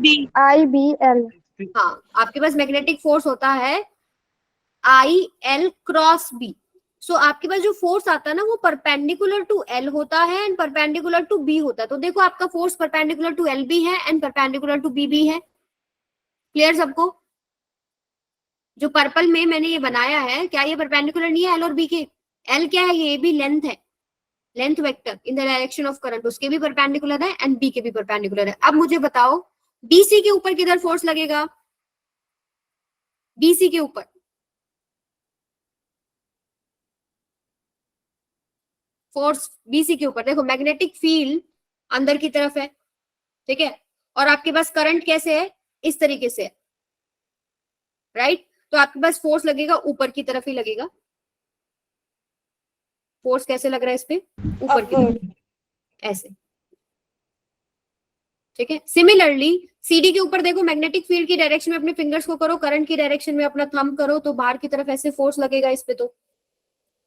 S2: IBL।
S1: हाँ, आपके पास मैग्नेटिक फोर्स होता है आई एल क्रॉस बी। सो आपके पास जो फोर्स आता है ना वो परपेंडिकुलर टू एल होता है एंड परपेंडिकुलर टू बी होता है। तो देखो आपका फोर्स परपेंडिकुलर टू एल भी है एंड परपेंडिकुलर टू बी भी है। क्लियर सबको? जो पर्पल में मैंने ये बनाया है, क्या ये परपेंडिकुलर नहीं है एल और बी के? एल क्या है? ये भी लेंथ है, length vector in the direction of current, उसके भी परपेंडिकुलर है एंड बी के भी परपेंडिकुलर है। अब मुझे बताओ बीसी के ऊपर किधर फोर्स लगेगा? बीसी के ऊपर फोर्स, बीसी के ऊपर देखो मैग्नेटिक फील्ड अंदर की तरफ है, ठीक है, और आपके पास करंट कैसे है? इस तरीके से है, राइट? तो आपके पास फोर्स लगेगा ऊपर की तरफ ही लगेगा। फोर्स कैसे लग रहा है इस पे? ऊपर की तरफ, ऐसे। ठीक है, सिमिलरली सीडी के ऊपर देखो, मैग्नेटिक फील्ड की डायरेक्शन में अपने फिंगर्स को करो, करंट की डायरेक्शन में अपना थंब करो, तो बाहर की तरफ ऐसे फोर्स लगेगा इस पे, तो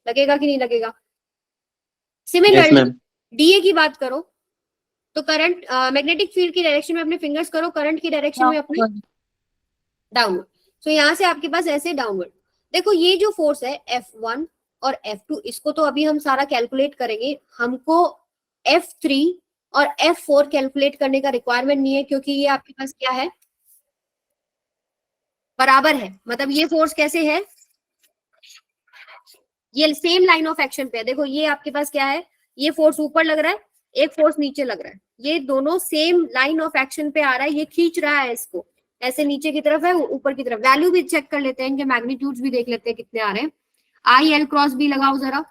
S1: लगेगा कि नहीं लगेगा? सिमिलरली डीए की बात करो तो करंट मैग्नेटिक फील्ड की डायरेक्शन में अपने फिंगर्स करो, करंट की डायरेक्शन में अपने डाउनवर्ड। तो यहाँ से आपके पास ऐसे डाउनवर्ड। देखो ये जो फोर्स है F1 और F2, इसको तो अभी हम सारा कैलकुलेट करेंगे, हमको F3 और F4 कैलकुलेट करने का रिक्वायरमेंट नहीं है, क्योंकि ये आपके पास क्या है? बराबर है। मतलब ये फोर्स कैसे है? ये सेम लाइन ऑफ एक्शन पे है। देखो ये आपके पास क्या है? ये फोर्स ऊपर लग रहा है, एक फोर्स नीचे लग रहा है, ये दोनों सेम लाइन ऑफ एक्शन पे आ रहा है, ये खींच रहा है इसको, ऐसे नीचे की तरफ है, ऊपर की तरफ। वैल्यू भी चेक कर लेते हैं, इनके मैग्नीट्यूड्स भी देख लेते हैं कितने आ रहे हैं। आई एल क्रॉस बी लगाओ जरा,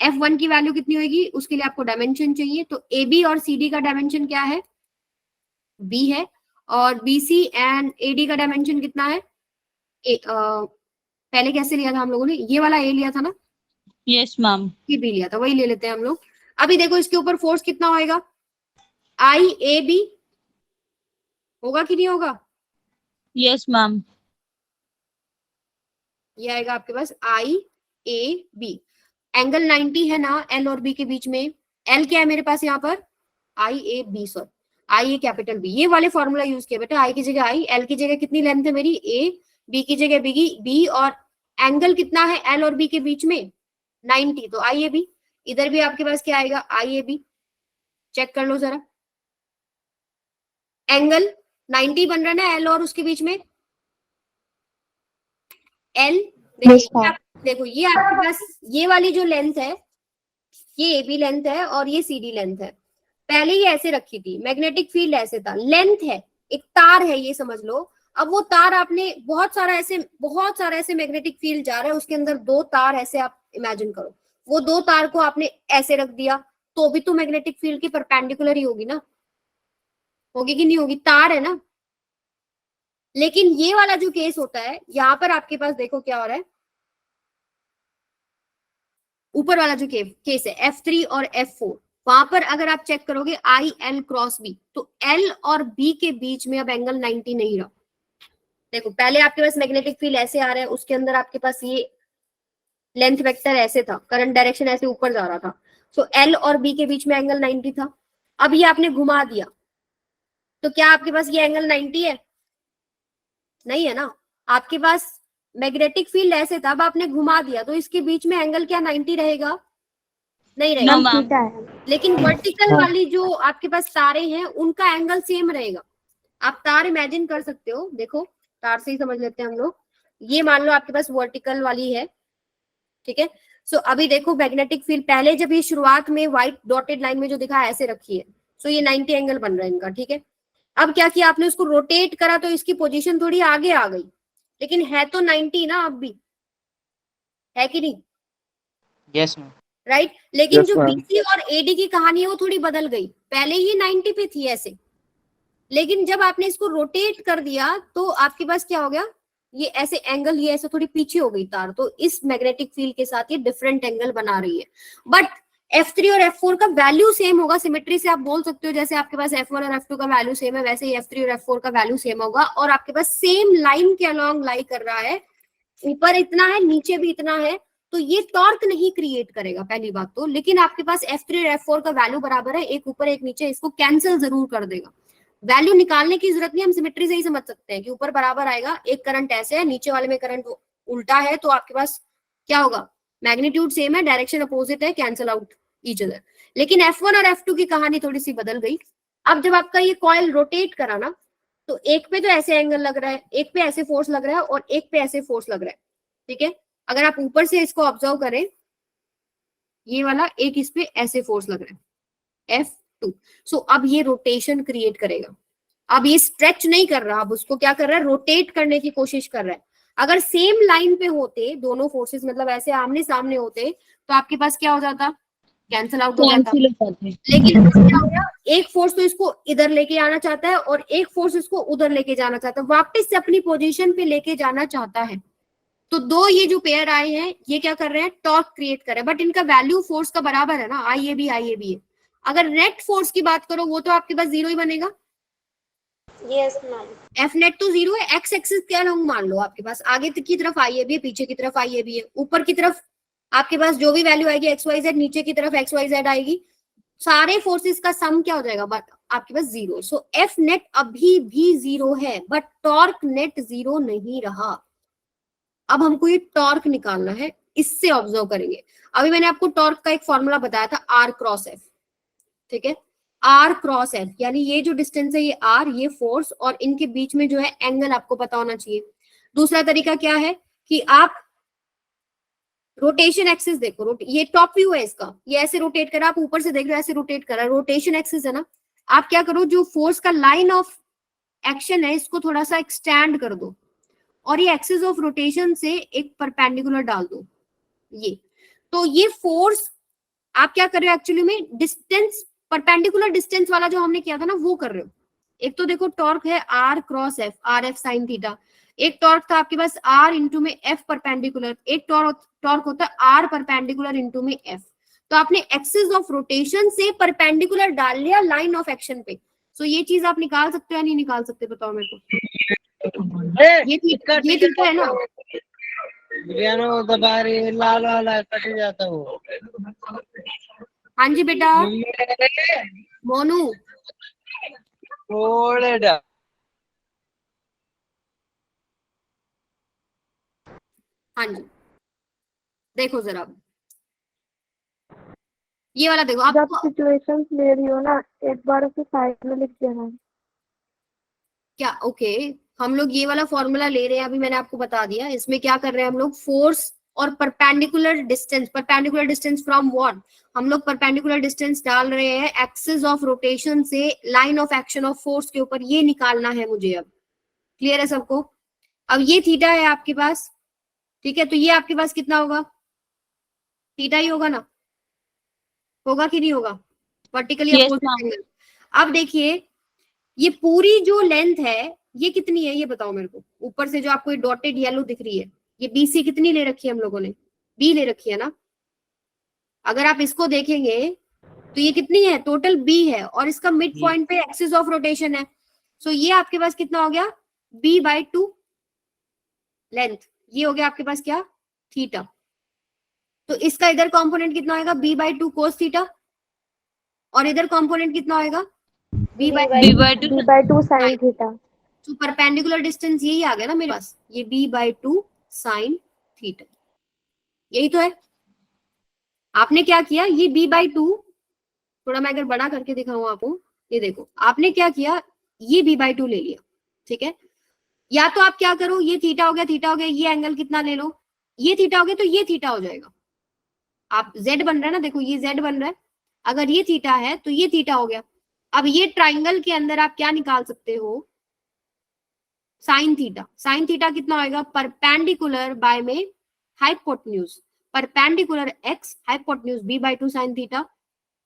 S1: F1 की वैल्यू कितनी होगी? उसके लिए आपको डायमेंशन चाहिए, तो ए बी और सी डी का डायमेंशन क्या है? बी है, और BC एंड AD का डायमेंशन कितना है? पहले कैसे लिया था हम लोगों ने? ये वाला ए लिया था ना,
S3: यस मैम।
S1: ये बी लिया था, वही ले लेते हैं हम लोग। अभी देखो इसके ऊपर फोर्स कितना होएगा? IAB होगा कि नहीं होगा?
S3: Yes ma'am.
S1: ये आएगा आपके पास IAB। एंगल 90 है ना L और B के बीच में। L क्या है मेरे पास यहाँ पर? IAB, sorry IA capital B। ये वाले फॉर्मूला यूज किया बेटा, I की जगह I, L की जगह कितनी लेंथ है मेरी? A, B की जगह B, और एंगल कितना है L और B के बीच में? 90, तो IAB। इधर भी आपके पास क्या आएगा? IAB। चेक कर लो जरा, एंगल 90 बन रहा है ना L और उसके बीच में? L
S2: Yes,
S1: देखिए,
S2: ma'am.
S1: देखो ये आपके पास ये वाली जो लेंथ है, ये AB लेंथ है और ये CD लेंथ है। पहले ये ऐसे रखी थी, मैग्नेटिक फील्ड ऐसे था, लेंथ है, एक तार है ये समझ लो। अब वो तार आपने बहुत सारा ऐसे मैग्नेटिक फील्ड जा रहा है, उसके अंदर दो तार ऐसे आप इमेजिन करो, वो दो तार को आपने ऐसे रख दिया, तो भी तो मैग्नेटिक फील्ड की परपेंडिकुलर ही होगी ना, होगी कि नहीं होगी? तार है ना। लेकिन ये वाला जो केस होता है, यहाँ पर आपके पास देखो क्या हो रहा है, ऊपर वाला जो केस है F3 और F4, वहां पर अगर आप चेक करोगे IL क्रॉस B, तो L और B के बीच में अब एंगल 90 नहीं रहा। देखो पहले आपके पास मैग्नेटिक फील्ड ऐसे आ रहा है, उसके अंदर आपके पास ये लेंथ वेक्टर ऐसे था, करंट डायरेक्शन ऐसे ऊपर जा रहा था, सो एल और बी के बीच में एंगल 90 था। अब ये आपने घुमा दिया, तो क्या आपके पास ये एंगल 90 है? नहीं है ना। आपके पास मैग्नेटिक फील्ड ऐसे था, अब आपने घुमा दिया, तो इसके बीच में एंगल क्या 90 रहेगा? नहीं रहेगा।
S3: No, ma'am.
S2: थीटा है।
S1: लेकिन वर्टिकल वाली जो आपके पास तारे हैं उनका एंगल सेम रहेगा। आप तार इमेजिन कर सकते हो, देखो तार से ही समझ लेते हैं हम लोग। ये मान लो आपके पास वर्टिकल वाली है, ठीक है। सो अभी देखो मैग्नेटिक फील्ड पहले जब ये शुरुआत में व्हाइट डॉटेड लाइन में जो दिखा है ऐसे रखी है, सो ये 90 एंगल बन रहा है इनका, ठीक है। अब क्या किया आपने, उसको रोटेट करा तो इसकी पोजीशन थोड़ी आगे आ गई, लेकिन है तो 90 ना अब भी, है कि नहीं?
S4: Yes, ma'am.
S1: राइट लेकिन
S7: Yes,
S1: जो
S7: ma'am.
S1: बीसी और एडी की कहानी है वो थोड़ी बदल गई। पहले ये 90 पे थी ऐसे, लेकिन जब आपने इसको रोटेट कर दिया तो आपके पास क्या हो गया, ये ऐसे एंगल, ये ऐसे थोड़ी पीछे हो गई तार, तो इस मैग्नेटिक फील्ड के साथ ये डिफरेंट एंगल बना रही है। बट F3 और F4 का वैल्यू सेम होगा। सिमेट्री से आप बोल सकते हो जैसे आपके पास F1 और F2 का वैल्यू सेम है, वैसे ही F3 और F4 का वैल्यू सेम होगा, और आपके पास सेम लाइन के अलोंग लाई कर रहा है, ऊपर इतना है नीचे भी इतना है, तो ये टॉर्क नहीं क्रिएट करेगा पहली बात तो। लेकिन आपके पास F3 और F4 का वैल्यू बराबर है, एक ऊपर एक नीचे, इसको कैंसिल जरूर कर देगा। वैल्यू निकालने की जरूरत नहीं, हम सिमेट्री से ही समझ सकते हैं कि ऊपर बराबर आएगा, एक करंट ऐसे है, नीचे वाले में करंट उल्टा है, तो आपके पास क्या होगा, मैग्नीट्यूड सेम है, डायरेक्शन अपोजिट है, कैंसिल आउट ईच अदर। लेकिन F1 और F2 की कहानी थोड़ी सी बदल गई। अब जब आपका ये कॉइल रोटेट करा ना, तो एक पे तो ऐसे एंगल लग रहा है, एक पे ऐसे फोर्स लग रहा है, और एक पे ऐसे फोर्स लग रहा है, ठीक है। अगर आप ऊपर से इसको ऑब्जर्व करें, ये वाला एक इस पे ऐसे फोर्स लग रहा है F2, सो अब ये रोटेशन क्रिएट करेगा। अब ये स्ट्रेच नहीं कर रहा, अब उसको क्या कर रहा है, रोटेट करने की कोशिश कर रहा है। अगर सेम लाइन पे होते दोनों फोर्सेस, मतलब ऐसे आमने सामने होते, तो आपके पास क्या हो जाता, कैंसिल आउट हो जाता।
S3: Cancel हो जाते हैं।
S1: लेकिन क्या हो गया, एक फोर्स तो इसको इधर लेके आना चाहता है और एक फोर्स इसको उधर लेके जाना चाहता है, वापस से अपनी पोजीशन पे लेके जाना चाहता है। तो दो ये जो पेयर आए हैं, ये क्या कर रहे हैं, टॉर्क क्रिएट कर रहे हैं, बट इनका वैल्यू फोर्स का बराबर है ना, आई ए बी है। अगर नेट फोर्स की बात करो, वो तो आपके पास जीरो ही बनेगा।
S5: Yes ma'am.
S1: एफ नेट तो जीरो है। एक्स एक्सिस क्या लॉन्ग मान लो, आपके पास आगे की तरफ आई ए बी है, पीछे की तरफ आई ए बी है, ऊपर की तरफ आपके पास जो भी वैल्यू आएगी एक्स वाई जेड, नीचे की तरफ एक्स वाई जेड आएगी, सारे फोर्सेस का सम क्या हो जाएगा, बट आपके पास जीरो। सो एफ नेट अभी भी जीरो है, बट टॉर्क नेट जीरो नहीं रहा। अब हमको ये टॉर्क निकालना है, इससे ऑब्जर्व करेंगे। अभी मैंने आपको टॉर्क का एक फॉर्मूला बताया था, आर क्रॉस एफ, ठीक है। आर क्रॉस एफ यानी ये जो डिस्टेंस है, ये आर, ये फोर्स, और इनके बीच में जो है एंगल आपको पता होना चाहिए। दूसरा तरीका क्या है कि आप रोटेशन एक्सिस देखो, ये टॉप व्यू है इसका, ये ऐसे रोटेट करा, आप ऊपर से देख रहे हो ऐसे रोटेट करा, रोटेशन एक्सिस है ना। आप क्या करो, जो फोर्स का लाइन ऑफ एक्शन है इसको थोड़ा सा एक्सटेंड कर दो, और ये एक्सिस ऑफ रोटेशन से एक परपेंडिकुलर डाल दो, ये। तो ये फोर्स आप क्या कर रहे हो एक्चुअली में, डिस्टेंस, परपेंडिकुलर डिस्टेंस वाला जो हमने किया था ना, वो कर रहे हो। एक तो देखो टॉर्क है r cross f, r f sine theta. एक टॉर्क था आपके पास आर इंटू में एफ परपेंडिकुलर, एक टॉर्क होता है आर परपेंडिकुलर इंटू में एफ। तो आपने एक्सिस ऑफ रोटेशन से परपेंडिकुलर डाल लिया लाइन ऑफ एक्शन पे। सो ये चीज आप निकाल सकते हो या नहीं निकाल सकते, बताओ मेरे को। ये थीटा है ना,
S7: दबा रही लाल वाला कट जाता वो।
S1: हाँ जी बेटा मोनू, हाँ जी देखो जरा, ये वाला देखो
S2: जब
S1: आपको
S2: सिचुएशंस ले रही हो ना, एक बार उसे साइड में लिख देना।
S1: क्या, ओके हम लोग ये वाला फॉर्मूला ले रहे हैं, अभी मैंने आपको बता दिया। इसमें क्या कर रहे हैं हम लोग, फोर्स और परपेंडिकुलर डिस्टेंस फ्रॉम व्हाट, हम लोग परपेंडिकुलर डिस्टेंस डाल रहे हैं एक्सिस ऑफ रोटेशन से line of action of force के ऊपर, ये निकालना है मुझे। अब क्लियर है सबको। अब ये थीटा है आपके पास, ठीक है, तो ये आपके पास कितना होगा, थीटा ही होगा ना, होगा कि नहीं होगा, vertically
S3: Yes,
S1: opposite
S3: ma'am.
S1: Angle. अब देखिए ये पूरी जो लेंथ है ये कितनी है, ये बताओ मेरे को। ऊपर से जो आपको डॉटेड येलो दिख रही है, ये बीसी कितनी ले रखी है हम लोगों ने, बी ले रखी है ना। अगर आप इसको देखेंगे तो ये कितनी है, टोटल बी है, और इसका मिड पॉइंट पे एक्सिस ऑफ रोटेशन है। सो ये आपके पास कितना हो गया, बी बाई 2 लेंथ, ये हो गया आपके पास क्या, थीटा। तो इसका इधर कंपोनेंट कितना होगा, b/2 cos थीटा, और इधर कंपोनेंट कितना होगा,
S2: b/2 sin थीटा।
S1: तो परपेंडिकुलर डिस्टेंस यही आ गया ना मेरे पास, ये b/2 sin थीटा, यही तो है। आपने क्या किया, ये b/2, थोड़ा मैं अगर बड़ा करके दिखाऊं आपको, ये देखो आपने क्या किया, ये b/2 ले लिया, ठीक है। या तो आप क्या करो, ये थीटा हो गया, थीटा हो गया, ये एंगल कितना ले लो, ये थीटा हो गया तो ये थीटा हो जाएगा। आप z बन रहा है ना, देखो ये z बन रहा है, अगर ये थीटा है तो ये थीटा हो गया। अब ये ट्राइंगल के अंदर आप क्या निकाल सकते हो, साइन थीटा। साइन थीटा कितना होगा, परपेंडिकुलर बाय में hypotenuse, perpendicular x hypotenuse b/2 sine theta,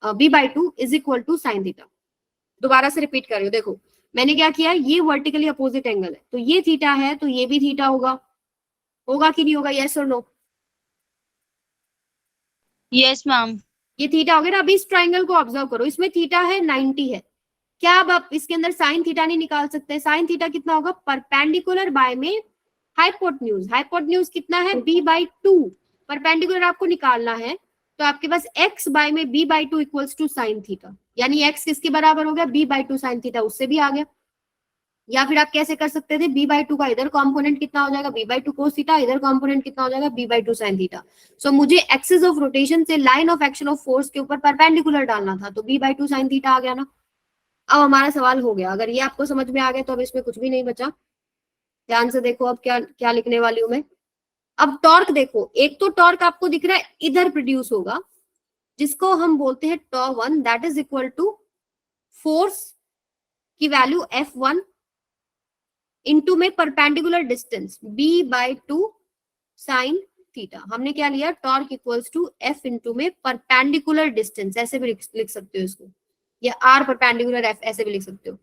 S1: b/2 is equal to sine theta. दोबारा से रिपीट कर रही हूँ, देखो मैंने क्या किया, ये वर्टिकली अपोजिट एंगल है, तो ये थीटा है तो ये भी थीटा होगा, होगा कि नहीं होगा, यस और नो।
S3: Yes ma'am.
S1: ये थीटा हो गया ना। अभी इस ट्राइंगल को ऑब्जर्व करो, इसमें थीटा है 90 है, क्या अब आप इसके अंदर साइन थीटा नहीं निकाल सकते, साइन थीटा कितना होगा, परपेंडिकुलर बाय में हाइपोटेन्यूज, हाइपोटेन्यूज कितना है b/2, परपेंडिकुलर आपको निकालना है, तो आपके पास x बाय में b/2 equals to sine theta, यानी x किसके बराबर हो गया, b/2 साइन थीटा, उससे भी आ गया। या फिर आप कैसे कर सकते थे, b/2 का इधर कंपोनेंट कितना हो जाएगा, b/2 cos थीटा, इधर कंपोनेंट कितना हो जाएगा, b/2 sin थीटा। सो मुझे एक्सिस ऑफ रोटेशन से line of action of force के ऊपर परपेंडिकुलर डालना था, तो b/2 sin थीटा आ गया ना। अब हमारा सवाल हो गया, अगर ये आपको समझ में आ गया तो अब इसमें कुछ भी नहीं बचा। ध्यान से देखो अब क्या क्या लिखने वाली हूं मैं। अब टॉर्क देखो, एक तो टॉर्क आपको दिख रहा है इधर प्रोड्यूस होगा, जिसको हम बोलते हैं τ1, that is equal to force की वैल्यू F1 इनटू में perpendicular distance b/2 sine theta. हमने क्या लिया, torque equals to F into में परपेंडिकुलर डिस्टेंस, ऐसे भी लिख सकते हो इसको, या R परपेंडिकुलर F ऐसे भी लिख सकते हो।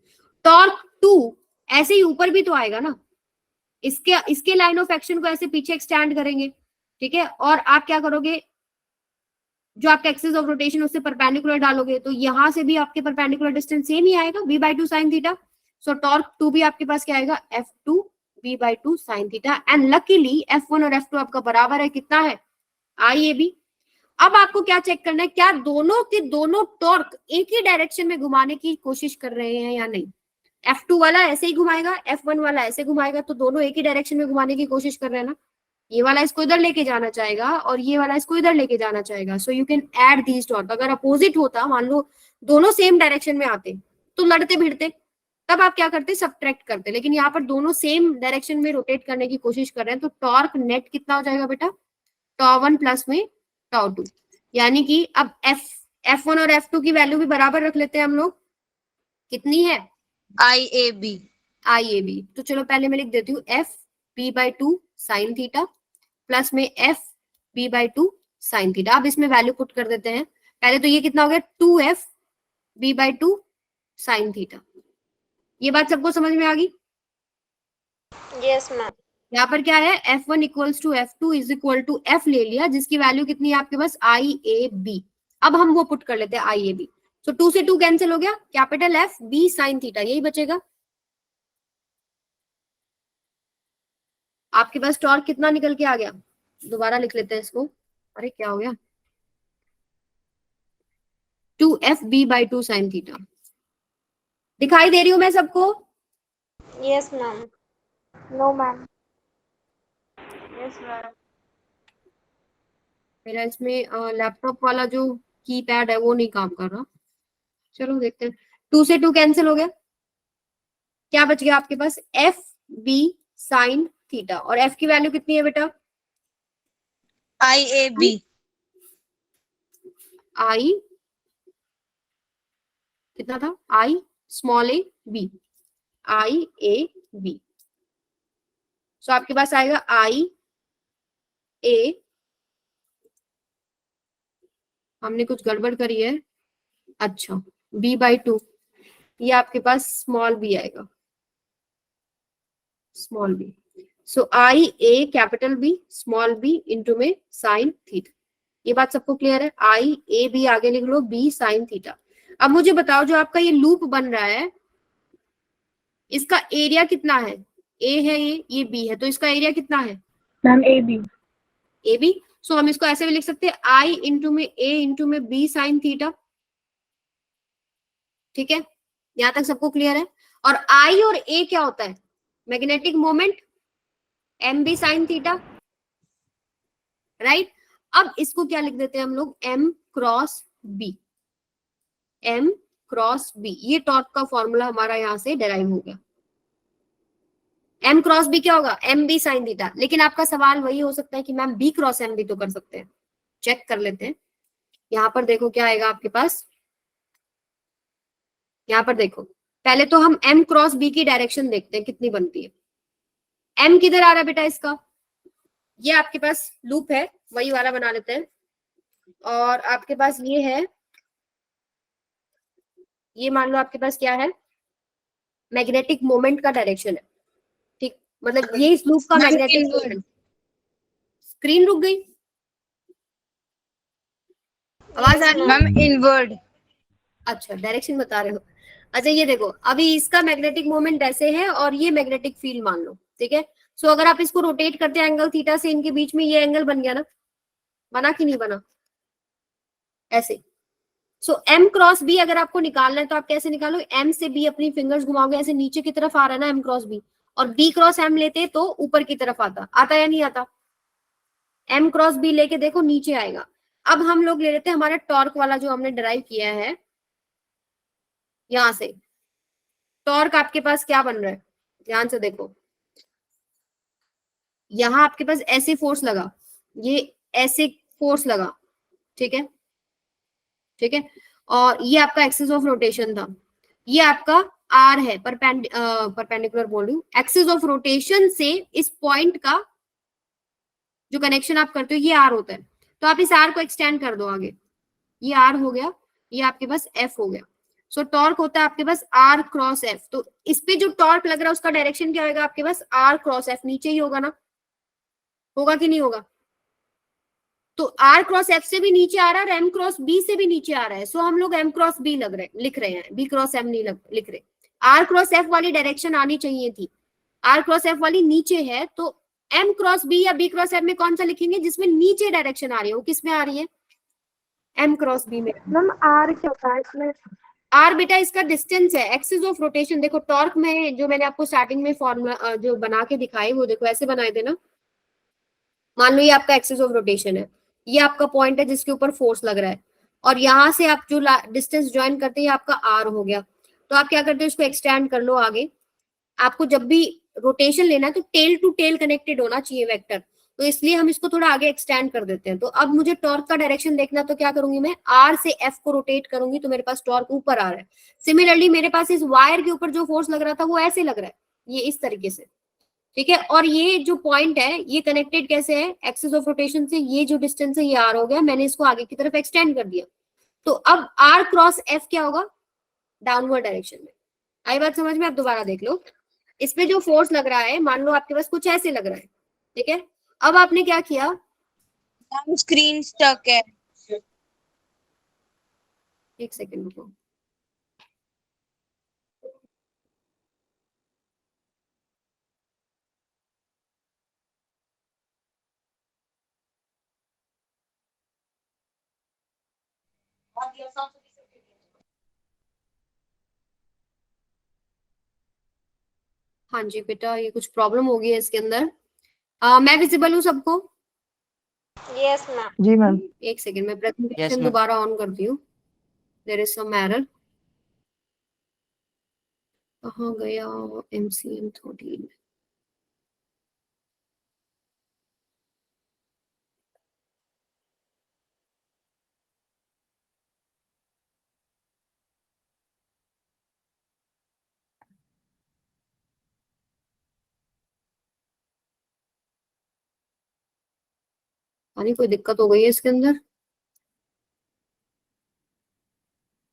S1: टॉर्क 2 ऐसे ही ऊपर भी तो आएगा ना, इसके लाइन ऑफ एक्शन को ऐसे पीछे एक्सटेंड करेंगे, ठीक है, और आप क्या करोगे, जो आपका एक्सिस ऑफ रोटेशन उससे परपेंडिकुलर डालोगे, तो यहां से भी आपके परपेंडिकुलर डिस्टेंस सेम ही आएगा, b/2 sin थीटा। सो टॉर्क 2 भी आपके पास क्या आएगा, F2 b/2 sin theta, and luckily F1 और F2 आपका बराबर है, कितना है, IAB। अब आपको क्या चेक करना है, क्या दोनों के दोनों टॉर्क एक ही डायरेक्शन में घुमाने की कोशिश कर रहे हैं या नहीं। F2 वाला ऐसे ही घुमाएगा, F1 वाला ऐसे घुमाएगा, तो दोनों एक ही डायरेक्शन में घुमाने की कोशिश कर रहे हैं ना। ये वाला इसको इधर लेके जाना चाहेगा और ये वाला इसको इधर लेके जाना चाहेगा। So you can add these torque. अगर अपोजिट होता, मान लो दोनों सेम डायरेक्शन में आते तो लड़ते भिड़ते, तब आप क्या करते, सब्ट्रैक्ट करते, लेकिन यहाँ पर दोनों सेम डायरेक्शन में रोटेट करने की कोशिश कर रहे हैं, तो टॉर्क नेट कितना हो जाएगा बेटा, τ1 प्लस में τ2, यानी कि अब F1 और F2 की वैल्यू भी बराबर रख लेते हैं हम लोग, कितनी है, IAB। तो चलो पहले मैं लिख देती हूँ F b/2 sine theta plus में F b/2 साइन थीटा। अब इसमें वैल्यू पुट कर देते हैं, पहले तो ये कितना हो गया, 2F b/2 साइन थीटा। ये बात सबको समझ में आ गई,
S5: यस मैम।
S1: यहाँ पर क्या है, F1 equals to F2 is equal to F ले लिया, जिसकी वैल्यू कितनी है आपके पास, IAB। अब हम वो पुट कर लेते हैं IAB। सो 2 से 2 कैंसिल हो गया, capital F b sine theta, यही बचेगा। आपके पास टॉर्क कितना निकल के आ गया, दोबारा लिख लेते हैं इसको, अरे क्या हो गया, 2F b/2 साइन थीटा। दिखाई दे रही हूं मैं सबको,
S5: yes ma'am.
S2: No ma'am.
S5: Yes ma'am.
S1: मेरा इसमें लैपटॉप वाला जो कीपैड है वो नहीं काम कर रहा, चलो देखते हैं। 2 से 2 कैंसिल हो गया, क्या बच गया आपके पास, F b साइन थीटा, और F की वैल्यू कितनी है बेटा,
S3: IAB।
S1: I कितना था, I small a b, IAB। सो आपके पास आएगा IA, हमने कुछ गड़बड़ करी है, अच्छा b/2, ये आपके पास स्मॉल b आएगा, स्मॉल b। सो IA capital B small b into में साइन थीटा। ये बात सबको क्लियर है, IAB आगे लिख लो b साइन थीटा। अब मुझे बताओ, जो आपका ये लूप बन रहा है, इसका एरिया कितना है, A है ये B है, तो इसका एरिया कितना है,
S2: मैम AB।
S1: AB। सो हम इसको ऐसे भी लिख सकते हैं आई इंटू में ए इंटू में बी साइन थीटा। ठीक है, यहां तक सबको क्लियर है। और आई और ए क्या होता है, magnetic moment, m b sine theta, right. अब इसको क्या लिख देते हैं हम लोग, m cross b, m cross b, ये टॉर्क का फॉर्मूला हमारा यहां से डेराइव हो गया। एम क्रॉस बी क्या होगा, एम बी साइन थीटा। लेकिन आपका सवाल वही हो सकता है कि मैम बी क्रॉस एम भी तो कर सकते हैं, चेक कर लेते हैं। यहां पर देखो क्या आएगा आपके पास, यहां पर देखो, पहले तो हम एम क्रॉस बी की डायरेक्शन देखते हैं कितनी बनती है। एम किधर आ रहा है बेटा इसका, ये आपके पास लूप है, वही वाला बना लेते हैं। और आपके पास ये है, ये मान लो आपके पास क्या है, मैग्नेटिक मोमेंट का डायरेक्शन है। ठीक, मतलब ये इस लूप का मैग्नेटिक मोमेंट। स्क्रीन रुक गई, आवाज आ रही है?
S5: Ma'am inward.
S1: अच्छा, डायरेक्शन बता रहे हो। अच्छा ये देखो, अभी इसका मैग्नेटिक मोमेंट ऐसे है और ये मैग्नेटिक फील्ड मान लो, ठीक है। सो अगर आप इसको रोटेट करते हैं एंगल थीटा से, इनके बीच में ये एंगल बन गया ना, बना कि नहीं बना, ऐसे। सो एम क्रॉस बी अगर आपको निकालना है तो आप कैसे निकालो, एम से बी अपनी फिंगर्स घुमाओगे, ऐसे नीचे की तरफ आ रहा है ना एम क्रॉस बी, और बी क्रॉस एम लेते तो ऊपर की तरफ आता या नहीं आता, एम क्रॉस बी लेके देखो नीचे आएगा। अब हम लोग ले लेते हैं हमारा टॉर्क वाला जो हमने डिराइव किया है, यहां से टॉर्क आपके पास क्या बन रहा है, ध्यान से देखो, यहां आपके पास ऐसे फोर्स लगा, ये ऐसे फोर्स लगा, ठीक है, ठीक है। और ये आपका एक्सिस ऑफ रोटेशन था, ये आपका आर है, परपेंडिकुलर बोल रही हूँ, एक्सिस ऑफ रोटेशन से इस पॉइंट का जो कनेक्शन आप करते हो ये आर होता है। तो आप इस आर को एक्सटेंड कर दो आगे, ये आर हो गया, ये आपके पास एफ हो गया। सो टॉर्क होता है आपके पास आर क्रॉस एफ। तो इस पे जो टॉर्क लग रहा है उसका डायरेक्शन क्या होगा आपके पास, आर क्रॉस एफ, नीचे ही होगा ना, होगा कि नहीं होगा। तो आर क्रॉस एफ से भी नीचे आ रहा है और एम क्रॉस बी से भी नीचे आ रहा है। सो हम लोग एम क्रॉस बी लिख रहे हैं, बी क्रॉस एम नहीं लिख रहे। आर क्रॉस एफ वाली डायरेक्शन आनी चाहिए थी, आर क्रॉस एफ वाली नीचे है, तो एम क्रॉस बी या बी क्रॉस एफ में कौन सा लिखेंगे, जिसमें नीचे डायरेक्शन आ रही है, वो किस में आ रही है, एम क्रॉस बी में।
S2: मैम आर क्या होता है इसमें?
S1: आर बेटा इसका डिस्टेंस है, एक्सिस ऑफ रोटेशन। देखो टॉर्क में जो मैंने आपको स्टार्टिंग में फॉर्मूला जो बना के दिखाई, वो देखो ऐसे बनाए थे ना। मान लो ये आपका एक्सिस ऑफ रोटेशन है, ये आपका पॉइंट है जिसके ऊपर फोर्स लग रहा है, और यहाँ से आप जो डिस्टेंस ज्वाइन करते हैं आपका आर हो गया। तो आप क्या करते हो, इसको एक्सटेंड कर लो आगे। आपको जब भी रोटेशन लेना है तो टेल टू टेल कनेक्टेड होना चाहिए वेक्टर, तो इसलिए हम इसको थोड़ा आगे एक्सटेंड कर देते हैं। तो अब मुझे टॉर्क का डायरेक्शन देखना, तो क्या करूंगी मैं, आर से एफ को रोटेट करूंगी तो मेरे पास टॉर्क ऊपर आ रहा है। सिमिलरली मेरे पास इस वायर के ऊपर जो फोर्स लग रहा था वो ऐसे लग रहा है, ये इस तरीके से, ठीक है। और ये जो पॉइंट है ये कनेक्टेड कैसे है, एक्सिस ऑफ रोटेशन से, ये जो डिस्टेंस है ये आर हो गया, मैंने इसको आगे की तरफ एक्सटेंड कर दिया। तो अब आर क्रॉस एफ क्या होगा, डाउनवर्ड डायरेक्शन में। आई बात समझ में? आप दोबारा देख लो, इसमें जो फोर्स लग रहा है, मान लो आपके पास कुछ ऐसे लग रहा है, ठीक है। अब आपने क्या किया,
S5: स्क्रीन स्टक है।
S1: एक सेकेंड रुको, हाँ जी बेटा ये कुछ प्रॉब्लम हो गई है इसके अंदर। मैं विजिबल हूँ सबको?
S5: Yes ma'am.
S3: जी मैम।
S1: एक सेकेंड, मैं
S4: Yes,
S1: प्रेजेंटेशन
S4: ma'am.
S1: दोबारा ऑन करती हूँ, देयर इज सम एरर। कहाँ गया MCM 13? यानी कोई दिक्कत हो गई है इसके अंदर,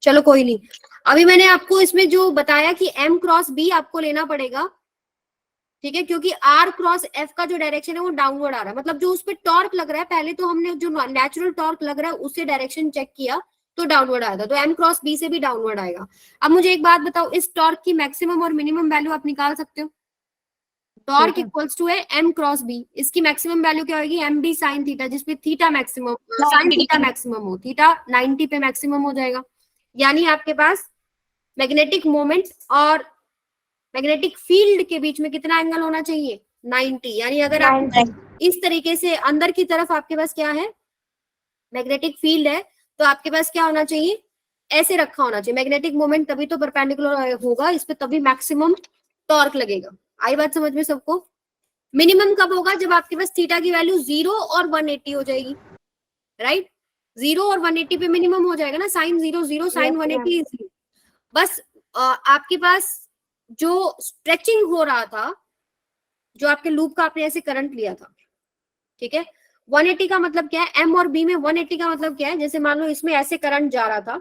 S1: चलो कोई नहीं। अभी मैंने आपको इसमें जो बताया कि एम क्रॉस बी आपको लेना पड़ेगा, ठीक है, क्योंकि आर क्रॉस एफ का जो डायरेक्शन है वो डाउनवर्ड आ रहा है, मतलब जो उस पर टॉर्क लग रहा है, पहले तो हमने जो नेचुरल टॉर्क लग रहा है उससे डायरेक्शन चेक किया तो डाउनवर्ड आया था, तो एम क्रॉस बी से भी डाउनवर्ड आएगा। अब मुझे एक बात बताओ, इस टॉर्क की मैक्सिमम और मिनिमम वैल्यू आप निकाल सकते हो? टॉर्क इक्वल्स टू है m क्रॉस b। इसकी मैक्सिमम वैल्यू क्या होगी, एम बी साइन थीटा, जिसपे theta maximum sine theta maximum हो, थीटा 90 पे मैक्सिमम हो जाएगा। यानी आपके पास मैग्नेटिक मोमेंट और मैग्नेटिक फील्ड के बीच में कितना एंगल होना चाहिए, 90। यानी अगर आप इस तरीके से अंदर की तरफ आपके पास क्या है, मैग्नेटिक फील्ड है, तो आपके पास क्या होना चाहिए, ऐसे रखा होना चाहिए। मैग्नेटिक मोमेंट तभी तो परपेंडिकुलर होगा इस पे, तभी मैक्सिमम टॉर्क लगेगा। आई बात समझ में सबको? मिनिमम कब होगा, जब आपके पास थीटा की वैल्यू 0 और 180 हो जाएगी, राइट। 0 और 180 पे मिनिमम हो जाएगा ना, साइन 0 0 साइन 180 0। बस आपके पास जो स्ट्रेचिंग हो रहा था, जो आपके लूप का आपने ऐसे करंट लिया था, ठीक है। 180 का मतलब क्या है, एम और बी में 180 का मतलब क्या है, जैसे मान लो इसमें ऐसे करंट जा रहा था,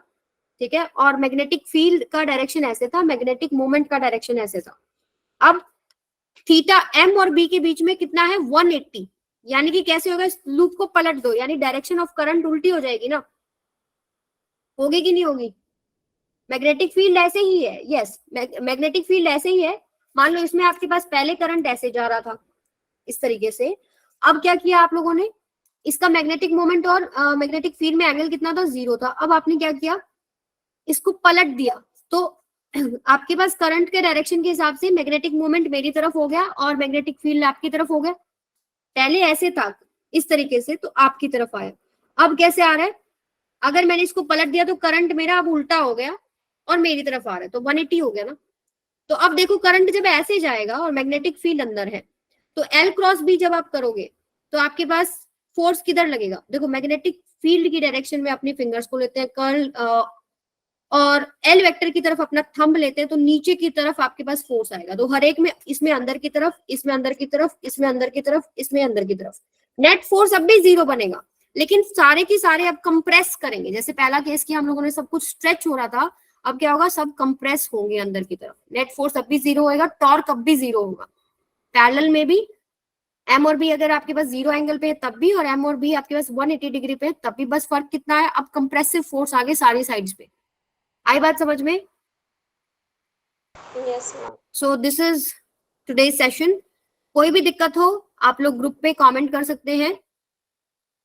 S1: ठीक है, और मैग्नेटिक फील्ड का डायरेक्शन ऐसे था, मैग्नेटिक मोमेंट का डायरेक्शन ऐसे था। अब थीटा एम और बी के बीच में कितना है, 180। यानी कि कैसे होगा, इस लूप को पलट दो, यानी डायरेक्शन ऑफ करंट उल्टी हो जाएगी ना, होगी कि नहीं होगी। मैग्नेटिक फील्ड ऐसे ही है, यस मैग्नेटिक फील्ड ऐसे ही है। मान लो इसमें आपके पास पहले करंट ऐसे जा रहा था इस तरीके से, अब क्या किया आप लोगों ने, इसका मैग्नेटिक मोमेंट और मैग्नेटिक फील्ड में एंगल कितना था, 0 था। अब आपने क्या किया, इसको पलट दिया, तो आपके पास करंट के डायरेक्शन के हिसाब से मैग्नेटिक मोमेंट मेरी तरफ हो गया और मैग्नेटिक फील्ड आपकी तरफ हो गया। पहले ऐसे था इस तरीके से, तो आपकी तरफ आया। अब कैसे आ रहा है, अगर मैंने इसको पलट दिया तो करंट मेरा अब उल्टा हो गया और मेरी तरफ आ रहा है, तो 180 हो गया ना। तो अब देखो करंट जब ऐसे जाएगा और मैग्नेटिक फील्ड अंदर है, तो एल क्रॉस बी जब आप करोगे तो आपके पास फोर्स किधर लगेगा, देखो मैग्नेटिक फील्ड की डायरेक्शन में अपनी फिंगर्स को लेते हैं, कर्ल और एल वेक्टर की तरफ अपना थंब लेते हैं, तो नीचे की तरफ आपके पास फोर्स आएगा। तो हर एक में, इसमें अंदर की तरफ, इसमें अंदर की तरफ, इसमें अंदर की तरफ, इसमें अंदर की तरफ, नेट फोर्स अब भी 0 बनेगा, लेकिन सारे की सारे अब कंप्रेस करेंगे। जैसे पहला केस किया हम लोगों ने, सब कुछ स्ट्रेच हो रहा था, अब क्या होगा, सब कंप्रेस होंगे अंदर की तरफ। नेट फोर्स अब भी 0 होगा, टॉर्क अब भी 0 होगा। पैरेलल में भी एम और बी अगर आपके पास 0 एंगल पे है तब भी, और एम और बी आपके पास 180 डिग्री पे है तब भी, बस फर्क कितना है, अब कंप्रेसिव फोर्स आगे सारी साइड्स पे। आई बात समझ में?
S5: Yes ma'am.
S1: So this is today's session. कोई भी दिक्कत हो आप लोग ग्रुप पे कमेंट कर सकते हैं।